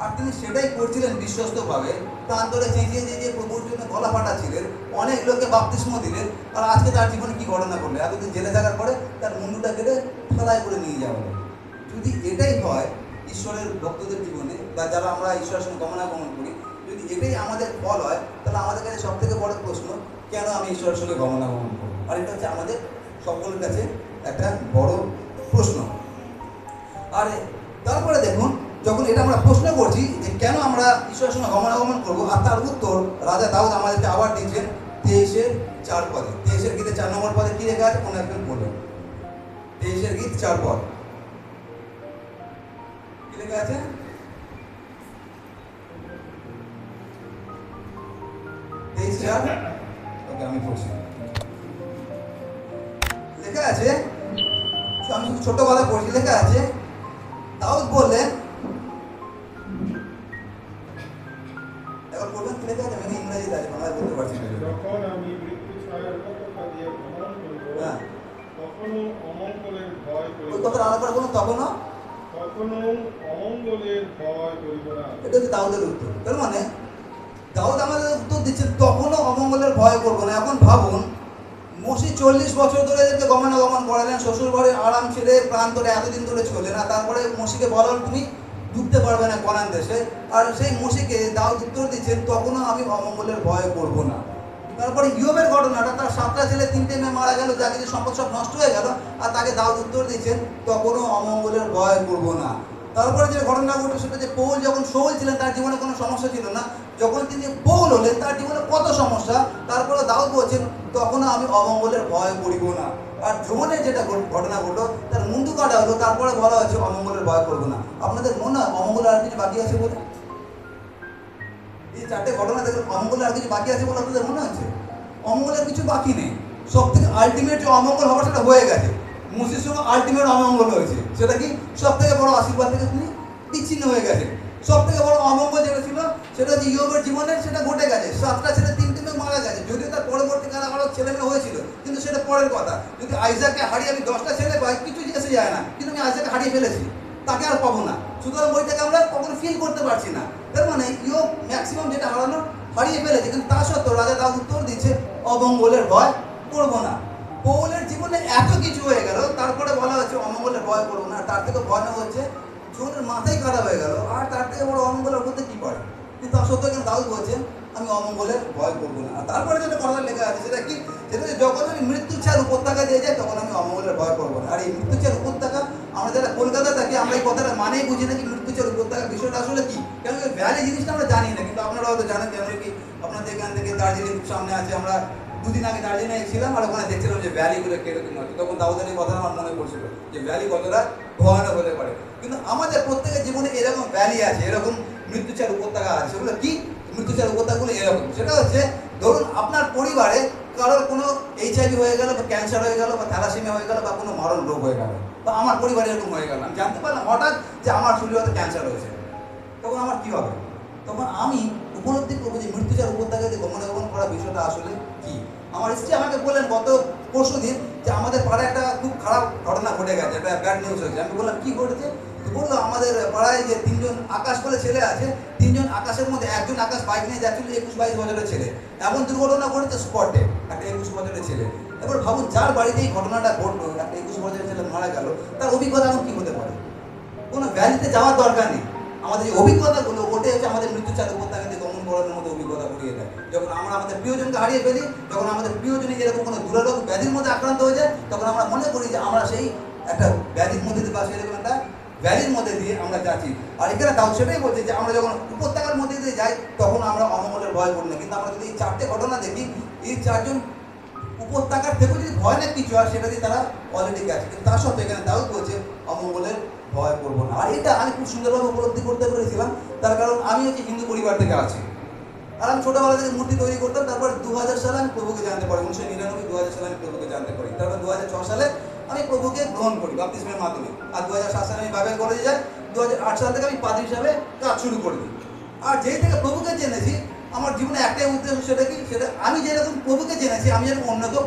আর তিনি সেটাই করছিলেন বিশ্বস্তভাবে, প্রাণ ধরে চেঁচিয়ে চেঁচিয়ে প্রভুর জন্য গলা ফাটাচ্ছিলেন, অনেক লোককে বাপ্তিস্ম দিলেন। আর আজকে তার জীবনে কি ঘটনা ঘটলো, এতদিন জেলে থাকার পরে তার মুন্ডুটা কেটে থালায় করে নিয়ে যাওয়া হলো। যদি এটাই হয় ঈশ্বরের ভক্তদের জীবনে, বা যারা আমরা ঈশ্বরের সঙ্গে গমনাগমন করি, যদি এটাই আমাদের ফল হয়, তাহলে আমাদের কাছে সব থেকে বড় প্রশ্ন, কেন আমি ঈশ্বরের সঙ্গে গমনাগমন করব? আর এটা হচ্ছে আমাদের সকলের কাছে একটা বড় প্রশ্ন। আর তারপরে দেখুন, যখন এটা আমরা প্রশ্ন করছি যে কেন আমরা ঈশ্বরের সঙ্গে গমনাগমন করবো, আর তার উত্তর রাজা দাউদ আমাদেরকে আবার দিয়েছেন 23-4 পদে। 23 গীতে 4 নম্বর পদে কি লেখা আছে, কোনো একজন বলবেন? 23 গীত 4 পদ কি লেখা আছে? 23-4। ওকে, আমি পড়ছি। লেখা আছে, আমি ছোট কথা পড়ছি। লেখা আছে, দাউদ বললেন, এখন বলবেন কি লেখা আছে, আমি ইংরেজিতে আছে, বাংলায় বলতে পারছি না। যখন আমি মৃত্যু ছায়ার পতাকা দিয়ে ভ্রমণ করিব, হ্যাঁ, তখনও অমঙ্গলের ভয় করিব ওই না। কথাটা আলাদা করে বলুন, তখনও। তখনও অমঙ্গলের ভয় করিব না। এটা হচ্ছে দাউদের উত্তর। তার মানে দাউদ আমাদের উত্তর দিচ্ছে তখনও অমঙ্গলের ভয় করবো না। এখন ভাবুন, মসি 40 বছর ধরে এদেরকে গমনাগমন করালেন, শ্বশুর ঘরে আরাম ছেড়ে প্রাণ ধরে এতদিন ধরে চলে না। তারপরে মসিকে বলো তুমি ঢুকতে পারবে না কনান দেশে। আর সেই মসিকে দাউদ উত্তর দিচ্ছেন তখনও আমি অমঙ্গলের ভয় করবো না। তারপরে ইয়োবের ঘটনাটা, তার 7টা ছেলে 3টে মেয়ে মারা গেল, যা কিছু সম্পদ সব নষ্ট হয়ে গেল, আর তাকে দাউদ উত্তর দিচ্ছেন তখনও অমঙ্গলের ভয় করবো না। তারপরে যে ঘটনা ঘটে সেটা যে পৌল যখন শৌল ছিলেন তার জীবনে কোনো সমস্যা ছিল না, যখন তিনি পৌল হলেন তার জীবনে কত সমস্যা। তারপরে দাউদ বলছেন তখনও আমি অমঙ্গলের ভয় করিব না। আর জোনের যেটা ঘটনা ঘটলো, তার মুন্ডু কাটা হলো, তারপরে বলা হচ্ছে অমঙ্গলের ভয় করবো না। আপনাদের মনে হয় অমঙ্গলের আর কিছু বাকি আছে বলে? এই 4টে ঘটনা দেখুন, অমঙ্গলের আর কিছু বাকি আছে বলে আপনাদের মনে হচ্ছে? অমঙ্গলের কিছু বাকি নেই। সব থেকে আলটিমেট যে অমঙ্গল হওয়ার সেটা হয়ে গেছে। মুসির সঙ্গে আলটিমেট অমঙ্গল হয়েছে। সেটা কি? সব থেকে বড় আশীর্বাদ থেকে তিনি বিচ্ছিন্ন হয়ে গেছে। সব থেকে বড় অমঙ্গল যেটা ছিল সেটা হচ্ছে ইয়োবের জীবনে, সেটা ঘটে গেছে। 7টা ছেলে 3টে মেয়ে মারা গেছে। যদিও তার পরবর্তীকালে আরও ছেলে মেয়ে হয়েছিল, কিন্তু সেটা পরের কথা। যদি আইজাককে হারিয়ে আমি 10টা ছেলে পাই, কিছু এসে যায় না, কিন্তু আমি আইজাককে হারিয়ে ফেলেছি, তাকে আর পাবো না। সুতরাং ওইটাকে আমরা কখনো ফিল করতে পারছি না। তার মানে ইয়োব ম্যাক্সিমাম যেটা হারানো হারিয়ে ফেলেছে, কিন্তু তা সত্ত্বেও রাজা দাউদ উত্তর দিচ্ছে অমঙ্গলের ভয় করবো না। পৌলের জীবনে এত কিছু হয়ে গেল, তারপরে বলা হচ্ছে অমঙ্গলের ভয় করবো না। তার থেকে ভয় নেওয়া হচ্ছে জোনের মাথাই খারাপ হয়ে গেল, আর তার থেকে বড় অমঙ্গলের করতে কি পারে? কিন্তু তা সত্ত্বেও কিন্তু দাউদ বলছেন আমি অমঙ্গলের ভয় করবো না। আর তারপরে যেটা কথা লেখা আছে সেটা কি, সেটা যখন আমি মৃত্যু ছায়ার উপত্যকা দিয়ে যাই তখন আমি অমঙ্গলের ভয় করবো না। আর এই মৃত্যু ছায়ার উপত্যকা, আমরা যারা কলকাতায় থাকি আমরা এই কথাটা মানেই বুঝি না কি মৃত্যু ছায়ার উপত্যকা বিষয়টা আসলে কি। কেন কি ভ্যালি জিনিসটা আমরা জানি না, কিন্তু আপনারা হয়তো জানেন। যেন কি আপনাদের এখান থেকে দার্জিলিং সামনে আছে, আমরা 2 দিন আগে দার্জিলিংয়ে ছিলাম, আর ওখানে দেখছিলাম যে ভ্যালিগুলো কিরকম হচ্ছে। তখন দাউদের এই কথা আমার মনে পড়ছিল যে ভ্যালি কতটা ভয়ানক হতে পারে। কিন্তু আমাদের প্রত্যেকের জীবনে এরকম ভ্যালি আছে, এরকম মৃত্যুচার উপত্যকা আছে। সেগুলো কি? মৃত্যুচার উপত্যকাগুলো এরকম, সেটা হচ্ছে ধরুন আপনার পরিবারে কারোর কোনো HIV হয়ে গেল, বা ক্যান্সার হয়ে গেল, বা থ্যালাসেমিয়া হয়ে গেল, বা কোনো মরণ রোগ হয়ে গেল, বা আমার পরিবারে এরকম হয়ে গেল, আমি জানতে পারলাম হঠাৎ যে আমার শরীরে হয়তো ক্যান্সার হয়েছে। তখন আমার কী হবে? তখন আমি উপলব্ধি করবো যে মৃত্যুচার উপত্যকাতে গমনাগমন করা বিষয়টা আসলে কি। আমার স্ত্রী আমাকে বললেন গত পরশু দিন যে আমাদের পাড়ায় একটা খুব খারাপ ঘটনা ঘটে গেছে, একটা ব্যাড নিউজ হয়েছে। আমি বললাম কি ঘটেছে? তো বললো আমাদের পাড়ায় যে 3জন আকাশ বলে ছেলে আছে, 3জন আকাশের মধ্যে একজন আকাশ বাইক নিয়ে যাচ্ছিল, 21-22 বছরের ছেলে। এমন দুর্ঘটনা ঘটেছে স্পটে, একটা 21 বছরের ছেলে। এবার ভাবুন, যার বাড়িতে এই ঘটনাটা ঘটলো, একটা 21 বছরের ছেলে মারা গেল, তার অভিজ্ঞতা এখন কী হতে পারে? কোনো ভ্যালিতে যাওয়ার দরকার নেই। আমাদের যে অভিজ্ঞতাগুলো ওটাই হচ্ছে আমাদের মৃত্যুচাঁদ উপত্যকাতে গমন করানোর মতো অভিজ্ঞতা করিয়ে দেয়। যখন আমরা আমাদের প্রিয়জনকে হারিয়ে ফেলি, যখন আমাদের প্রিয়জনই যেরকম কোনো দুরারোগ ব্যাধির মধ্যে আক্রান্ত হয়ে যায়, তখন আমরা মনে করি যে আমরা সেই একটা ব্যাধির মধ্যে দিয়ে বা সেরকম একটা ব্যাধির মধ্যে দিয়ে আমরা যাচ্ছি। আর এখানে তাও সেটাই বলছে যে আমরা যখন উপত্যকার মধ্যে দিয়ে যাই তখন আমরা অমঙ্গলের ভয় করি না। কিন্তু আমরা যদি এই চারটে ঘটনা দেখি, এই চারজন উপত্যকার থেকেও যদি ভয় না কিছু হয় সেটা দিয়ে তারা অলরেডি গেছে, কিন্তু তার সত্ত্বেও এখানে তাও বলছে অমঙ্গলের ভয় করবো না। আর এটা আমি খুব সুন্দরভাবে উপলব্ধি করতে পেরেছিলাম, তার কারণ আমি হচ্ছে হিন্দু পরিবার থেকে আছি। আর আমি ছোটোবেলা থেকে মূর্তি তৈরি করতাম। তারপর 2000 সালে আমি প্রভুকে জানতে পারি, 1999 2000 সালে আমি প্রভুকে জানতে পারি। তারপর 2006 সালে আমি প্রভুকে গ্রহণ করি বাপ্তিস্মের মাধ্যমে। আর 2007 সালে আমি বাইবেল কলেজে যাই। 2008 সাল থেকে আমি পাদ্রী হিসাবে কাজ শুরু করে দিই। আর যেই থেকে প্রভুকে জেনেছি, আমার জীবনে একটাই উদ্দেশ্য, সেটা কি, সেটা আমি যেরকম প্রভুকে জেনেছি আমি যেরকম অন্যকেও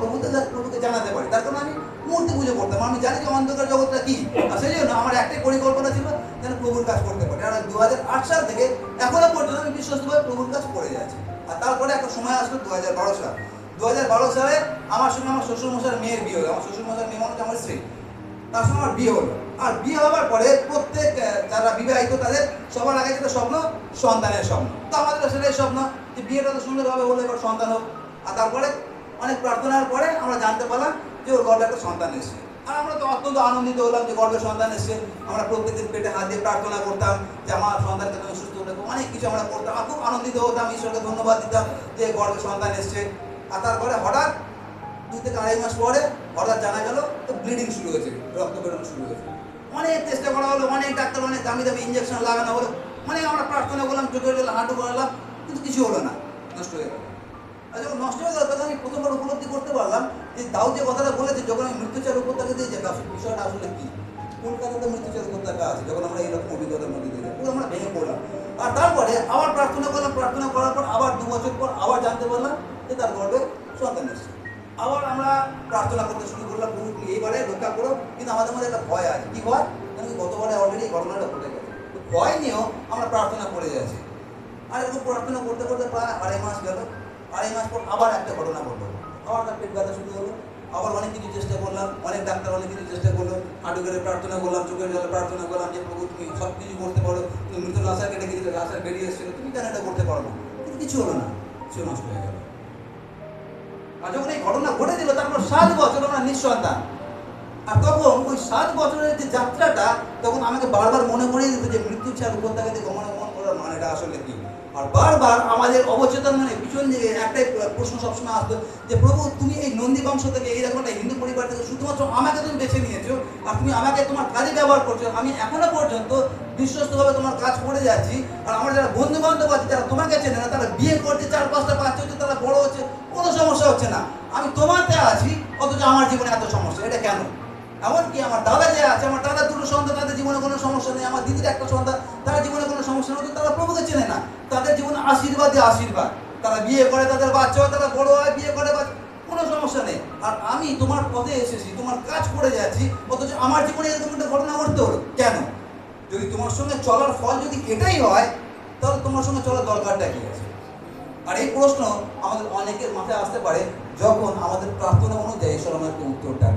প্রভুকে জানাতে পারি। তার কারণ আমি মূর্তি পুজো করতাম, আমি জানি যে অন্ধকার জগৎটা কি। আর সেই জন্য আমার একটাই পরিকল্পনা ছিল যেন প্রভুর কাজ করতে পারি। আর 2008 সাল থেকে এখনো পর্যন্ত আমি বিশ্বস্তভাবে প্রভুর কাজ করে যাচ্ছি। আর তারপরে একটা সময় আসলো 2012 সাল। 2012 সালে আমার সঙ্গে আমার শ্বশুরমশাইয়ের মেয়ের বিয়ে হলো। আমার শ্বশুরমশাইয়ের মেয়ে মানে হচ্ছে আমার স্ত্রী, তার সঙ্গে আমার বিয়ে হলো। আর বিয়ে হওয়ার পরে প্রত্যেক যারা বিবাহিত তাদের সবার আগে যেটা স্বপ্ন, সন্তানের স্বপ্ন। তো আমাদের সেটাই স্বপ্ন যে বিয়েটা তো সুন্দরভাবে হলো, এবার সন্তান হোক। আর তারপরে অনেক প্রার্থনার পরে আমরা জানতে পারলাম যে ওর গর্ভে একটা সন্তান এসছে। আর আমরা তো অত্যন্ত আনন্দিত হলাম যে গর্ভে সন্তান এসছে। আমরা প্রত্যেকদিন পেটে হাত দিয়ে প্রার্থনা করতাম যে আমার সন্তানকে তুমি সুস্থ রেখো, অনেক কিছু আমরা করতাম। আর খুব আনন্দিত হতাম, ঈশ্বরকে ধন্যবাদ দিতাম যে গর্ভে সন্তান এসছে। আর তারপরে হঠাৎ 2 থেকে 2.5 মাস পরে হঠাৎ জানা গেল তো ব্লিডিং শুরু হয়েছে, রক্ত বেরোনো শুরু হয়েছে। অনেক চেষ্টা করা হলো, অনেক ডাক্তার, অনেক দামি দামি ইঞ্জেকশন লাগানো হলো, মানে আমরা প্রার্থনা করলাম, চোখের জল হাঁটু করলাম, কিন্তু কিছু হলো না, নষ্ট হয়ে গেল। আর যখন নষ্ট হয়ে গেল তখন আমি প্রথমবার উপলব্ধি করতে পারলাম যে দাউদ যে কথাটা বলেছে, যখন আমি মৃত্যুচার উপত্যকা দিয়ে যাবো, বিষয়টা আসলে কি। কলকাতাতে মৃত্যুচার উপত্যকা আছে, যখন আমরা এইরকম অভিজ্ঞতার মধ্যে দিয়ে যাবো আমরা ভেঙে পড়লাম। আর তারপরে আবার প্রার্থনা করলাম, প্রার্থনা করার পর আবার 2 বছর পর আবার জানতে পারলাম যে তার গর্ভে সন্তান এসেছে। আবার আমরা প্রার্থনা করতে শুরু করলাম, প্রভু তুমি এইবারে রক্ষা করো। কিন্তু আমাদের মধ্যে একটা ভয় আছে। কি ভয়? কারণ গতবারে অলরেডি এই ঘটনাটা ঘটে গেছে, তো ভয় নিয়েও আমরা প্রার্থনা করে যাচ্ছি। আর এরকম প্রার্থনা করতে করতে প্রায় 2.5 মাস গেল। 2.5 মাস পর আবার একটা ঘটনা ঘটলো, আবার তার পেট ব্যথা শুরু হলো। আবার অনেক কিছু চেষ্টা করলাম, অনেক ডাক্তার অনেক কিছু চেষ্টা করলো, হাঁটু করে প্রার্থনা করলাম, চোখের জলে প্রার্থনা করলাম যে প্রভু তুমি সব কিছু করতে পারো, তুমি মৃত লাশার কেটে গেছিলে, লাশার বেরিয়ে এসেছিল, তুমি কেন এটা করতে পারো না? কিন্তু কিছু হলো না, সে নষ্ট হয়ে গেল। আর যখন এই ঘটনা ঘটে দিল তারপর 7 বছর আমরা নিঃসন্তান। আর তখন ওই 7 বছরের যে যাত্রাটা, তখন আমাকে বারবার মনে করিয়ে দিত যে মৃত্যুচার উপত্যকাতে গমনাগমন করার মানেটা আসলে কি। আর বারবার আমাদের অবচেতন মানে পিছন দিকে একটাই প্রশ্ন সবসময় আসতো যে প্রভু তুমি এই নন্দী বংশ থেকে, এইরকম একটা হিন্দু পরিবার থেকে শুধুমাত্র আমাকে তুমি বেছে নিয়েছো, আর তুমি আমাকে তোমার কাজে ব্যবহার করছো। আমি এখনো পর্যন্ত বিশ্বস্তভাবে তোমার কাজ করে যাচ্ছি। আর আমার যারা বন্ধু বান্ধব আছে যারা তোমাকে চেনে না, তারা বিয়ে করছে, 4-5টা বাচ্চা হচ্ছে, তারা বড় হচ্ছে, কোনো সমস্যা হচ্ছে না। আমি তোমাতে আছি, অথচ আমার জীবনে এত সমস্যা, এটা কেন? এমনকি আমার দাদা যে আছে, আমার দাদার 2টো সন্তান, তাদের জীবনে কোনো সমস্যা নেই। আমার দিদির একটা সন্তান, তার জীবনে কোনো সমস্যা নেই, তারা প্রভুকে চেনে না। তাদের জীবনে আশীর্বাদই আশীর্বাদ। তারা বিয়ে করে, তাদের বাচ্চা হয়, তারা বড় হয়, বিয়ে করে, বাচ্চা, কোনো সমস্যা নেই। আর আমি তোমার পথে এসেছি, তোমার কাজ করে যাচ্ছি, অথচ আমার জীবনে এরকম একটা ঘটনা ঘটতে হলো কেন? যদি তোমার সঙ্গে চলার ফল যদি এটাই হয়, তাহলে তোমার সঙ্গে চলার দরকারটা কি আছে? আর এই প্রশ্ন আমাদের অনেকের মাথায় আসতে পারে যখন আমাদের প্রার্থনা অনুযায়ী ঈশ্বর আমাদেরকে উত্তর দেন।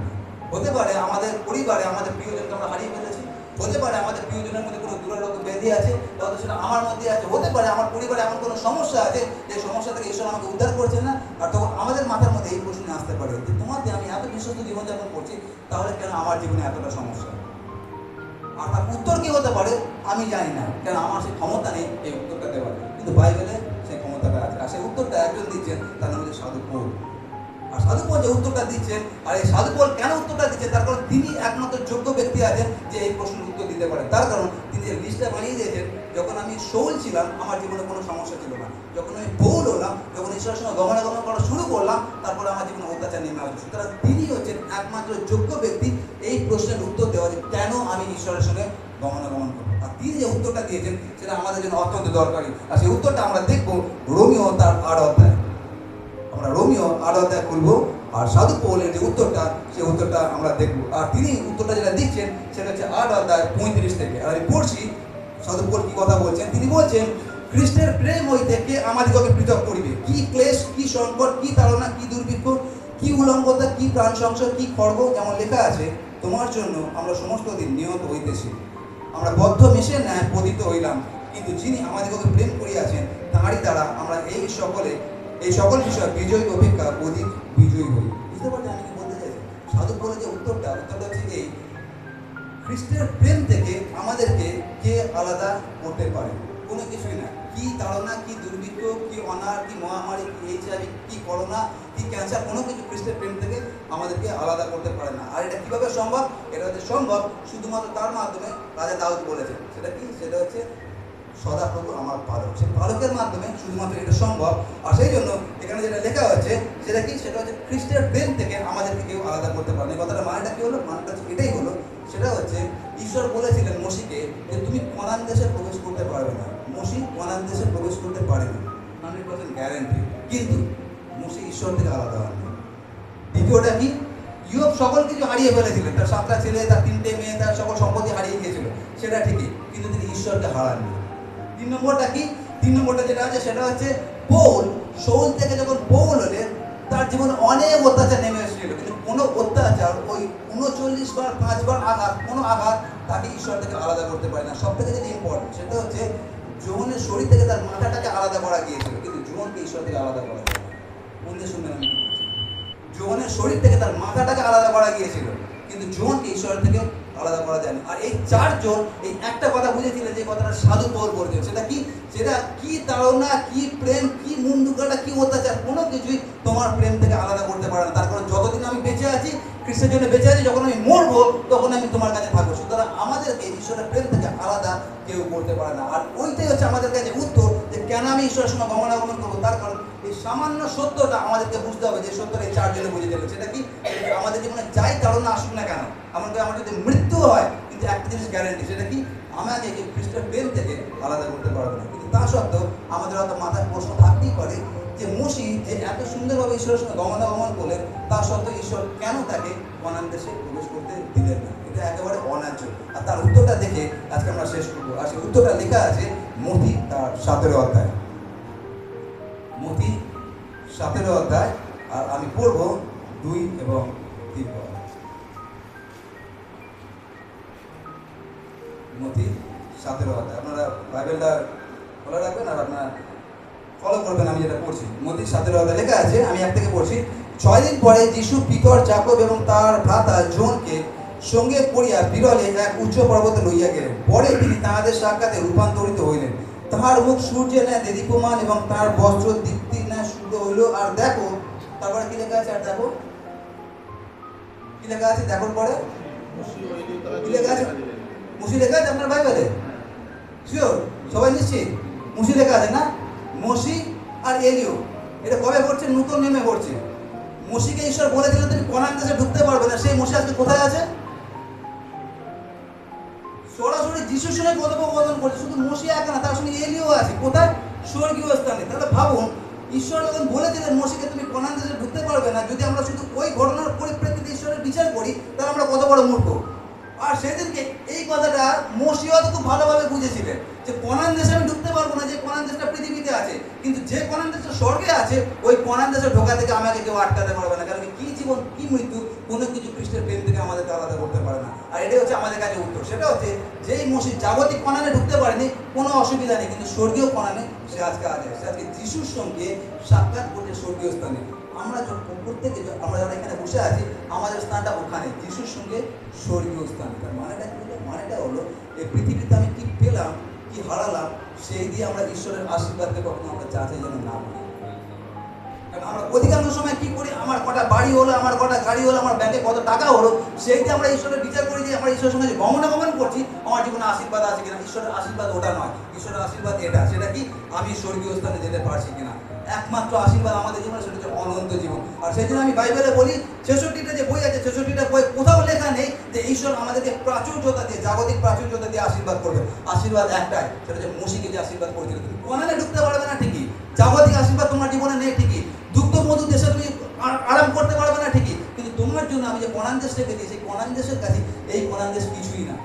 হতে পারে আমাদের পরিবারে আমাদের প্রিয়জনকে আমরা হারিয়ে ফেলেছি, হতে পারে আমাদের প্রিয়জনের মধ্যে কোনো দুরারোগ্য ব্যাধি আছে, হয়তো সেটা আমার মধ্যে আছে, হতে পারে আমার পরিবারে এমন কোনো সমস্যা আছে যে সমস্যা থেকে ঈশ্বর আমাকে উদ্ধার করছেন না। আর তখন আমাদের মাথার মধ্যে এই প্রশ্ন আসতে পারে যে তোমাতে আমি এত বিশ্বস্ত জীবনযাপন করছি, তাহলে কেন আমার জীবনে এতটা সমস্যা? আর তার উত্তর কি হতে পারে আমি জানি না, কেন আমার সেই ক্ষমতা নেই এই উত্তরটা দেওয়ার। কিন্তু বাইবেলে সেই ক্ষমতাটা আছে। আর সেই উত্তরটা একজন দিচ্ছেন, তার নাম হচ্ছে সাধু পৌল। আর সাধু পৌল যে উত্তরটা দিচ্ছেন, আর এই সাধু পৌল কেন উত্তরটা দিচ্ছেন, তার কারণ তিনি একমাত্র যোগ্য ব্যক্তি আছেন যে এই প্রশ্নের উত্তর দিতে পারেন। তার কারণ তিনি যে লিস্টটা বানিয়ে দিয়েছেন, যখন আমি শৌল ছিলাম আমার জীবনে কোনো সমস্যা ছিল না, যখন আমি পৌল হলাম, যখন ঈশ্বরের সঙ্গে গমনাগমন করা শুরু করলাম, তারপরে আমার জীবনে অত্যাচার নেমে আসবে। সুতরাং তিনি হচ্ছেন একমাত্র যোগ্য ব্যক্তি এই প্রশ্নের উত্তর দেওয়া যে কেন আমি ঈশ্বরের সঙ্গে গমনাগমন করবো। আর তিনি যে উত্তরটা দিয়েছেন সেটা আমাদের জন্য অত্যন্ত দরকারি। আর সেই উত্তরটা আমরা দেখবো রোমীয় তার 8 অধ্যায়। আমরা রোমীয় 8 অধ্যায় খুলবো, আর সাধু পৌলের যে উত্তরটা, সেই উত্তরটা আমরা দেখবো। আর তিনি উত্তরটা যেটা দিচ্ছেন সেটা হচ্ছে 8 অধ্যায় 35 থেকে। আর আমি পড়ছি সাধু পৌল কি কথা বলছেন। তিনি বলছেন, খ্রিস্টের প্রেম হইতে কে আমাদিগকে পৃথক করিবে? কি ক্লেশ, কি সংকট, কি তাড়না, কি দুর্ভিক্ষ, কি উলঙ্গতা, কি প্রাণ সংশয়, কি খড়গ? যেমন লেখা আছে, তোমার জন্য আমরা সমস্ত দিন নিহত হইতেছি, আমরা বদ্ধ মেষের ন্যায় পতিত হইলাম, কিন্তু যিনি আমাদিগকে প্রেম করিয়াছেন তাঁরই দ্বারা আমরা এই সকল বিষয় বিজয়ী অপেক্ষা অধিক বিজয়ী হই। বুঝতে পারছেন আমি কি বলতে চাইছি? সাধু বলে যে উত্তরটা হচ্ছে এই, খ্রিস্টের প্রেম থেকে আমাদেরকে কে আলাদা করতে পারে? কোনো কিছুই না। কি তাড়না, কি দুর্ভিক্ষ, কি অনার, কি মহামারী, কি HIV, কি করোনা, কি ক্যান্সার, কোনো কিছু খ্রিস্টের প্রেম থেকে আমাদেরকে আলাদা করতে পারে না। আর এটা কিভাবে সম্ভব? এটা হচ্ছে সম্ভব শুধুমাত্র তার মাধ্যমে, রাজা দাউদ বলেছেন। সেটা কি? সেটা হচ্ছে সদাপ্রভু আমার পালক। সেই পালকের মাধ্যমে শুধুমাত্র এটা সম্ভব। আর সেই জন্য এখানে যেটা লেখা হচ্ছে সেটা কি? সেটা হচ্ছে খ্রিস্টের প্রেম থেকে আমাদেরকে কেউ আলাদা করতে পারে না। কথাটা মানেটা কি হলো? মানেটা হচ্ছে এটাই হলো, সেটা হচ্ছে ঈশ্বর বলেছিলেন মসিকে যে তুমি কনান দেশে প্রবেশ করতে পারবে না। মসি কনান দেশে প্রবেশ করতে পারে না, 100% গ্যারেন্টি। কিন্তু মসি ঈশ্বর থেকে আলাদা হন। দ্বিতীয়টা কি? ইয়োব সকল কিছু হারিয়ে ফেলেছিলেন, তার 7টা ছেলে, তার 3টে মেয়ে, তার সকল সম্পত্তি হারিয়ে গিয়েছিল, সেটা ঠিকই, কিন্তু তিনি ঈশ্বরকে হারাননি। 3 নম্বরটা কি? 3 নম্বরটা যেটা আছে সেটা হচ্ছে শৌল থেকে যখন পৌল হলেন, তার জীবনে অনেক অত্যাচার নেমে এসেছিল, কিন্তু কোনো অত্যাচার, ওই 39 বার 5 বার আঘাত, কোনো আঘাত তাকে ঈশ্বর থেকে আলাদা করতে পারে না। সব থেকে যেটা ইম্পর্টেন্ট সেটা হচ্ছে জোহনের শরীর থেকে তার মাথাটাকে আলাদা করা গিয়েছিল, কিন্তু জোহনকে ঈশ্বর থেকে আলাদা করা যায় না। মন দিয়ে শুনবেন আমি কি বলছি। জোহনের শরীর থেকে তার মাথাটাকে আলাদা করা গিয়েছিল, কিন্তু জোহনকে ঈশ্বর থেকে আলাদা করা যায়নি। আর এই 4 জন এই একটা কথা বুঝেছিলেন, যে কথাটা সাধু পৌল বলছেন, সেটা কি? সেটা কি তাড়না, কি প্রেম, কি মুন্ডুকাটা, কি অত্যাচার, কোনো কিছুই তোমার প্রেম থেকে আলাদা করতে পারে না। তার কারণ যতদিন আমি বেঁচে আছি, খ্রিস্টের জন্য বেঁচে আছি, যখন আমি মরবো তখন আমি তোমার কাছে থাকবো। সুতরাং আমাদেরকে ঈশ্বরের প্রেম থেকে আলাদা কেউ করতে পারে না। আর ওইটাই হচ্ছে আমাদের কাছে উত্তর, যে কেন আমি ঈশ্বরের সঙ্গে গমনাগমন করবো। তার কারণ এই সামান্য সত্যটা আমাদেরকে বুঝতে হবে, যে সত্যটা এই 4 জনে বুঝে দিল। সেটা কি? আমাদের জীবনে যাই তাড়না আসুক না কেন, আমার যদি মৃত্যু হয়, কিন্তু একটা জিনিস গ্যারেন্টি, সেটা কি? আমাকে খ্রিস্টের প্রেম থেকে আলাদা করতে পারবে না। কিন্তু তা সত্ত্বেও আমাদের হয়তো মাথায় প্রশ্ন থাকতেই পারে, যে মসি যে এত সুন্দরভাবে ঈশ্বরের সঙ্গে গমনাগমন করলেন, তা সত্ত্বেও ঈশ্বর কেন তাকে কনান দেশে প্রবেশ করতে দিলেন না? এটা একেবারে অন্যায্য। আর তার উত্তরটা দেখে আজকে আমরা শেষ করবো। আর সেই উত্তরটা লেখা আছে মথি তার 17 অধ্যায়। মথি 17 অধ্যায়, আর আমি পড়বো 2 এবং 3 পদ। মথি 17 অধ্যায়। আপনারা বাইবেলটা খোলা রাখবেন আর আপনারা ফলো করবেন আমি যেটা পড়ছি। মথি 17 অধ্যায় লেখা আছে, আমি 1 থেকে পড়ছি। 6 দিন পরে যিশু পিতর, যাকব এবং তার ভ্রাতা জোনকে সঙ্গে করিয়া বিরলে এক উচ্চ পর্বতে লইয়া গেলেন। পরে তিনি তাহাদের সাক্ষাতে রূপান্তরিত হইলেন। তাহার মুখ সূর্যের ন্যায় দেদীপ্যমান এবং তার বস্ত্র দীপ্তির ন্যায় শুভ্র হইল। আর দেখো, তারপরে কি লেখা আছে? আর দেখো কি লেখা আছে? দেখো পরে কি লেখা আছে? মুসি লেখা আছে আপনার বাইবেলে? শিওর? সবাই নিশ্চিত? মুসি লেখা আছে না? মসি আর এলিও, এটা কবে ঘটছে? নতুন নেমে ঘটছে। মসিকে ঈশ্বর বলেছিলেন তুমি কনান দেশে ঢুকতে পারবে না, সেই মসি আজকে কোথায় আছে? সরাসরি যিশুর সঙ্গে কথোপকথন করছে। শুধু মসি একা না, তার সঙ্গে এলিও আছে। কোথায়? স্বর্গীয় স্থানে। তাহলে ভাবুন, ঈশ্বর যখন বলেছিলেন মসিকে তুমি কনান দেশে ঢুকতে পারবে না, যদি আমরা শুধু ওই ঘটনার পরিপ্রেক্ষিতে ঈশ্বরের বিচার করি, তাহলে আমরা কত বড় মূর্খ। আর সেদিনকে এই কথাটা মসি হয়তো খুব ভালোভাবে বুঝেছিলেন, যে কনান দেশে আমি ঢুকতে পারবো না, যে কনান দেশটা পৃথিবীতে আছে, কিন্তু যে কনান দেশটা স্বর্গে আছে, ওই কনান দেশে ঢোকা থেকে আমাকে কেউ আটকাতে পারবে না। কারণ কি জীবন, কি মৃত্যু, কোনো কিছু খ্রিস্টের প্রেম থেকে আমাদেরকে আলাদা করতে পারে না। আর এটাই হচ্ছে আমাদের কাছে উত্তর। সেটা হচ্ছে যেই মসি জাগতিক কনানে ঢুকতে পারেনি, কোনো অসুবিধা নেই, কিন্তু স্বর্গীয় কনানে সে আজকে আছে। সে আজকে যিশুর সঙ্গে সাক্ষাৎ করছে স্বর্গীয় স্থানে। আমরা প্রত্যেকে আমরা যারা এখানে বসে আছি, আমাদের স্থানটা ওখানে, যিশুর সঙ্গে স্বর্গীয় স্থানে। তার মানেটা কি হলো? মানেটা হলো এই পৃথিবীতে আমি কি পেলাম, কি হারালাম, সেই দিয়ে আমরা ঈশ্বরের আশীর্বাদকে কখনো আমরা যাচাই যেন না করি। কারণ আমরা অধিকাংশ সময় কি করি? আমার কটা বাড়ি হলো, আমার কটা গাড়ি হলো, আমার ব্যাংকে কত টাকা হলো, সেইতে আমরা ঈশ্বরের বিচার করি, যে আমরা ঈশ্বরের সঙ্গে যে গমনাগমন করছি, আমার জীবনে আশীর্বাদ আছে কিনা। ঈশ্বরের আশীর্বাদ ওটা নয়, ঈশ্বরের আশীর্বাদ এটা। সেটা কি? আমি স্বর্গীয় স্থানে যেতে পারছি কিনা। একমাত্র আশীর্বাদ আমাদের জীবনে, সেটা হচ্ছে অনন্ত জীবন। আর সেই জন্য আমি বাইবেলে বলি, 66টা যে বই আছে, 66টা বই কোথাও লেখা নেই যে ঈশ্বর আমাদেরকে প্রাচুর্যতা দিয়ে, জাগতিক প্রাচুর্যতা দিয়ে আশীর্বাদ করবে। আশীর্বাদ একটাই, সেটা হচ্ছে মসিকে যে আশীর্বাদ করেছিল। তুমি কনানে ঢুকতে পারবে না ঠিকই, জাগতিক আশীর্বাদ তোমার জীবনে নেই ঠিকই, দুগ্ধ মধু দেশে তুমি আরাম করতে পারবে না ঠিকই, কিন্তু তোমার জন্য আমি যে কনান দেশ রেখে দিই, সেই কনান দেশের কাছে এই কনান দেশ কিছুই না।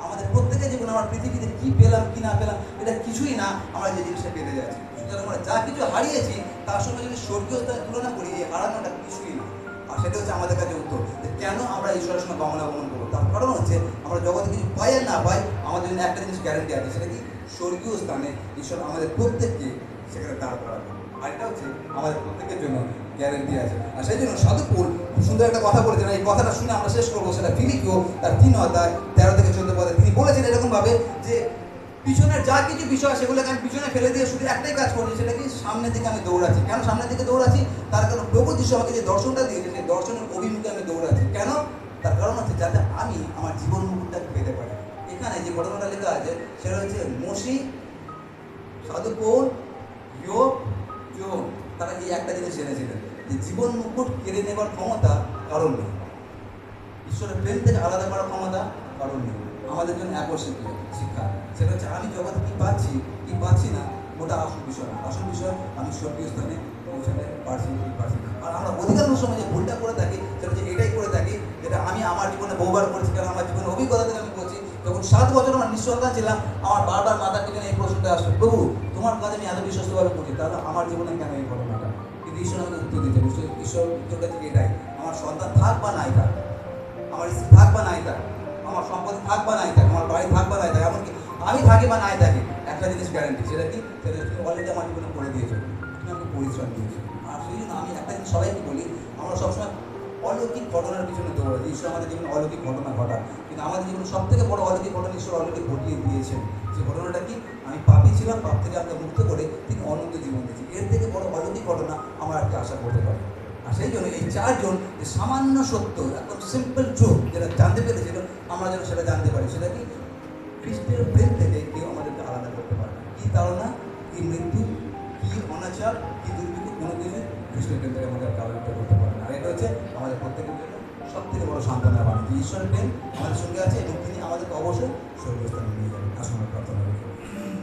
আমাদের প্রত্যেকের জীবনে আমার পৃথিবীতে কি পেলাম কি না পেলাম, এটা কিছুই না, আমরা যে জিনিসটা পেতে যাচ্ছি। সুতরাং আমরা যা কিছু হারিয়েছি, তার সঙ্গে যদি স্বর্গীয় স্থানে তুলনা করি, এই হারানোটা কিছুই না। আর সেটা হচ্ছে আমাদের কাছে উত্তর যে কেন আমরা ঈশ্বরের সঙ্গে গমনাগমন করবো। তার কারণ হচ্ছে আমরা জগতে কিছু পাই আর না পাই, আমাদের জন্য একটা জিনিস গ্যারেন্টি আছে, সেটা কি স্বর্গীয় স্থানে ঈশ্বর আমাদের প্রত্যেককে সেখানে দাঁড় করাবে। আর এটা হচ্ছে আমাদের প্রত্যেকের জন্য গ্যারেন্টি আছে। আর সেই জন্য সাধু পৌল খুব সুন্দর একটা কথা বলেছেন, এই কথাটা শুনে আমরা শেষ করবো। সেটা ফিলিপিও তার 3 অধ্যায় 13 থেকে 14 পদে তিনি বলেছেন এরকমভাবে যে পিছনের যা কিছু বিষয় সেগুলোকে আমি পিছনে ফেলে দিয়ে শুধু একটাই কাজ করছি, সেটা কি সামনের দিকে আমি দৌড়াচ্ছি। কেন সামনের দিকে দৌড়াচ্ছি? তার কারণ প্রভু যিশু আমাকে যে দর্শনটা দিয়েছে সেই দর্শনের অভিমুখে আমি দৌড়াচ্ছি। কেন? তার কারণ হচ্ছে যাতে আমি আমার জীবন মুকুটটা পেতে পারি। এখানে যে ঘটনাটা লেখা আছে সেটা হচ্ছে মসি, সাধু পৌল, ইয়োব, জোন, তারা এই একটা জিনিস জেনেছিলেন যে জীবন মুকুট কেড়ে নেবার ক্ষমতা কারণ নেই, ঈশ্বরের প্রেম থেকে আলাদা করার ক্ষমতা কারণ নেই। আমাদের জন্য আকর্ষিত শিক্ষা সেটা হচ্ছে আমি জগতে কি পাচ্ছি না ওটা আসল বিষয় না। আসল বিষয় আমি স্বর্গীয় স্থানে পৌঁছাতে পারছি কি পারছি না। আর আমরা অধিকাংশ সময় যে ভুলটা করে থাকি সেটা হচ্ছে এটাই করে থাকি, যেটা আমি আমার জীবনে বহুবার করেছি। কারণ আমার জীবনের অভিজ্ঞতা থেকে আমি বলছি, যখন 7 বছর আমার নিঃসন্তান ছিলাম, আমার বারবার মাথার পিছনে এই প্রশ্নটা আসতো, প্রভু তোমার কাজে আমি এত বিশ্বস্তভাবে করছি, তাহলে আমার জীবনে কেন এই ঘটনাটা? কিন্তু ঈশ্বর আমাকে উত্তর দিতে, ঈশ্বর উত্তরটা থেকে এটাই, আমার সন্তান থাক বা নাই থাক, আমার স্ত্রী থাক বা নাই থাক, আমার সম্পত্তি থাক বা নাই থাক, আমার বাড়ি থাক বা নাই থাক, এমনকি আমি থাকি বা নাই থাকি, একটা জিনিস গ্যারান্টি, সেটা কি? সেটা তুমি অলরেডি আমার জীবনে করে দিয়েছো, তুমি আমাকে পরিশ্রম দিয়েছো। আর সেই জন্য আমি একটা জিনিস সবাইকে বলি, আমরা সবসময় অলৌকিক ঘটনার পিছনে দৌড়াই। ঈশ্বর আমাদের জীবনে অলৌকিক ঘটনা ঘটায়, কিন্তু আমাদের জীবনে সব থেকে বড় অলৌকিক ঘটনা ঈশ্বর অলরেডি ঘটিয়ে দিয়েছেন। যে ঘটনাটা কি? আমি পাপী ছিলাম, পাপ থেকে আমাকে মুক্ত করে তিনি অনন্ত জীবন দিয়েছি। এর থেকে বড় অলৌকিক ঘটনা আমরা একটা আশা করতে পারি। আর সেই জন্য এই 4 জন যে সামান্য সত্য, একদম সিম্পল ট্রুথ যেটা জানতে পেরেছিল, আমরা যেন সেটা জানতে পারি। সেটা কি? খ্রিস্টের প্রেম থেকে কেউ আমাদেরকে আলাদা করতে পারে না। কি তাড়না, কি মৃত্যু, কি অনাচার, কি দুর্ভিক্ষ, কোনো কিছু খ্রিস্টের প্রেম থেকে আমাদেরকে আলাদা করতে পারে না। আর এটা হচ্ছে আমাদের প্রত্যেকের জন্য সব থেকে বড় সান্ত্বনা বাণী যে ঈশ্বরের প্রেম আমাদের সঙ্গে আছে এবং তিনি আমাদেরকে অবশ্যই স্বর্গস্থানে নিয়ে যাবেন। আসুন আমরা প্রার্থনা করি।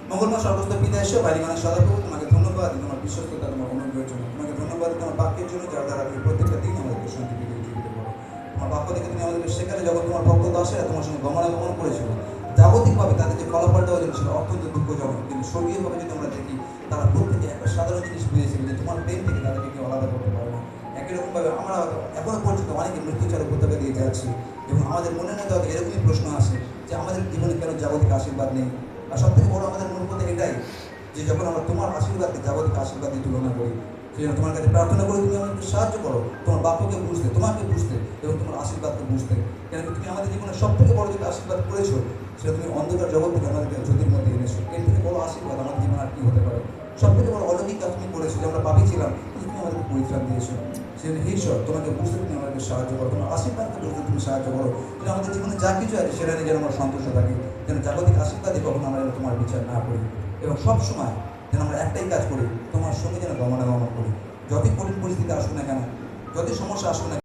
মঙ্গলময় সর্বস্ত পিতা ঈশ্বর, বাড়িমানের সদাপ্রভু, তোমাকে ধন্যবাদ তোমার বিশ্বস্ততা, তোমার অনুগ্রহের জন্য। তোমাকে ধন্যবাদ তোমার বাক্যের জন্য, যার দ্বারা তুমি প্রত্যেকটা দিন আমাদেরকে শান্তি দিয়ে জীবিত করো। তোমার বাক্য থেকে তুমি আমাদেরকে শেখালে যখন তোমার ভক্ত দাসেরা তোমার সঙ্গে গমনাগমন করেছিল, জাগতিকভাবে তাদের যে ফলাফলটা হয়েছিল সেটা অত্যন্ত দুঃখজনক, কিন্তু স্বর্গীয়ভাবে যদি আমরা দেখি, তারা প্রত্যেকে একটা সাধারণ জিনিস বুঝেছিল যে তোমার প্রেম থেকে তাদেরকে কেউ আলাদা করতে পারে না। একই রকমভাবে আমরা এখনো পর্যন্ত অনেকে মৃত্যুচার উপত্যকা দিয়ে যাচ্ছি এবং আমাদের মনের মধ্যে হয়তো এরকমই প্রশ্ন আসে যে আমাদের জীবনে কেন জাগতিক আশীর্বাদ নেই। আর সব থেকে বড় আমাদের মূল কথা এটাই যে যখন আমরা তোমার আশীর্বাদকে জাগতিক আশীর্বাদ দিয়ে তুলনা করি, সেই জন্য তোমার কাছে প্রার্থনা করি তুমি আমাদেরকে সাহায্য করো তোমার বাক্যকে বুঝতে, তোমাকে বুঝতে এবং তোমার আশীর্বাদকে বুঝতে। কেন তুমি আমাদের জীবনে সব থেকে বড় যেটা আশীর্বাদ করেছো সেটা তুমি অন্ধকার জগৎ থেকে আমাদেরকে জ্যোতির মধ্যে এনেছো। এর থেকে বড় আশীর্বাদ আমাদের জীবনে আর কি হতে পারে? সব থেকে বড় অলৌকিক কাজ তুমি করেছো যে আমরা পাপী ছিলাম, তুমি আমাদেরকে পরিত্রাণ দিয়েছো। সেই জন্য হে ঈশ্বর, তোমাকে বুঝতে তুমি আমাদেরকে সাহায্য করো, তোমার আশীর্বাদকে বুঝতে তুমি সাহায্য করো, যেন আমাদের জীবনে যা কিছু আছে সেটা নিয়ে যেন আমরা সন্তুষ্ট থাকি, যেন জাগতিক আশীর্বাদে কখনো আমরা যেন তোমার বিচার না করি এবং সব সময় যেন আমরা একটাই কাজ করি, তোমার সঙ্গে যেন গমনাগমন করি। যতই কঠিন পরিস্থিতি আসুক না কেন, যতই সমস্যা আসুক না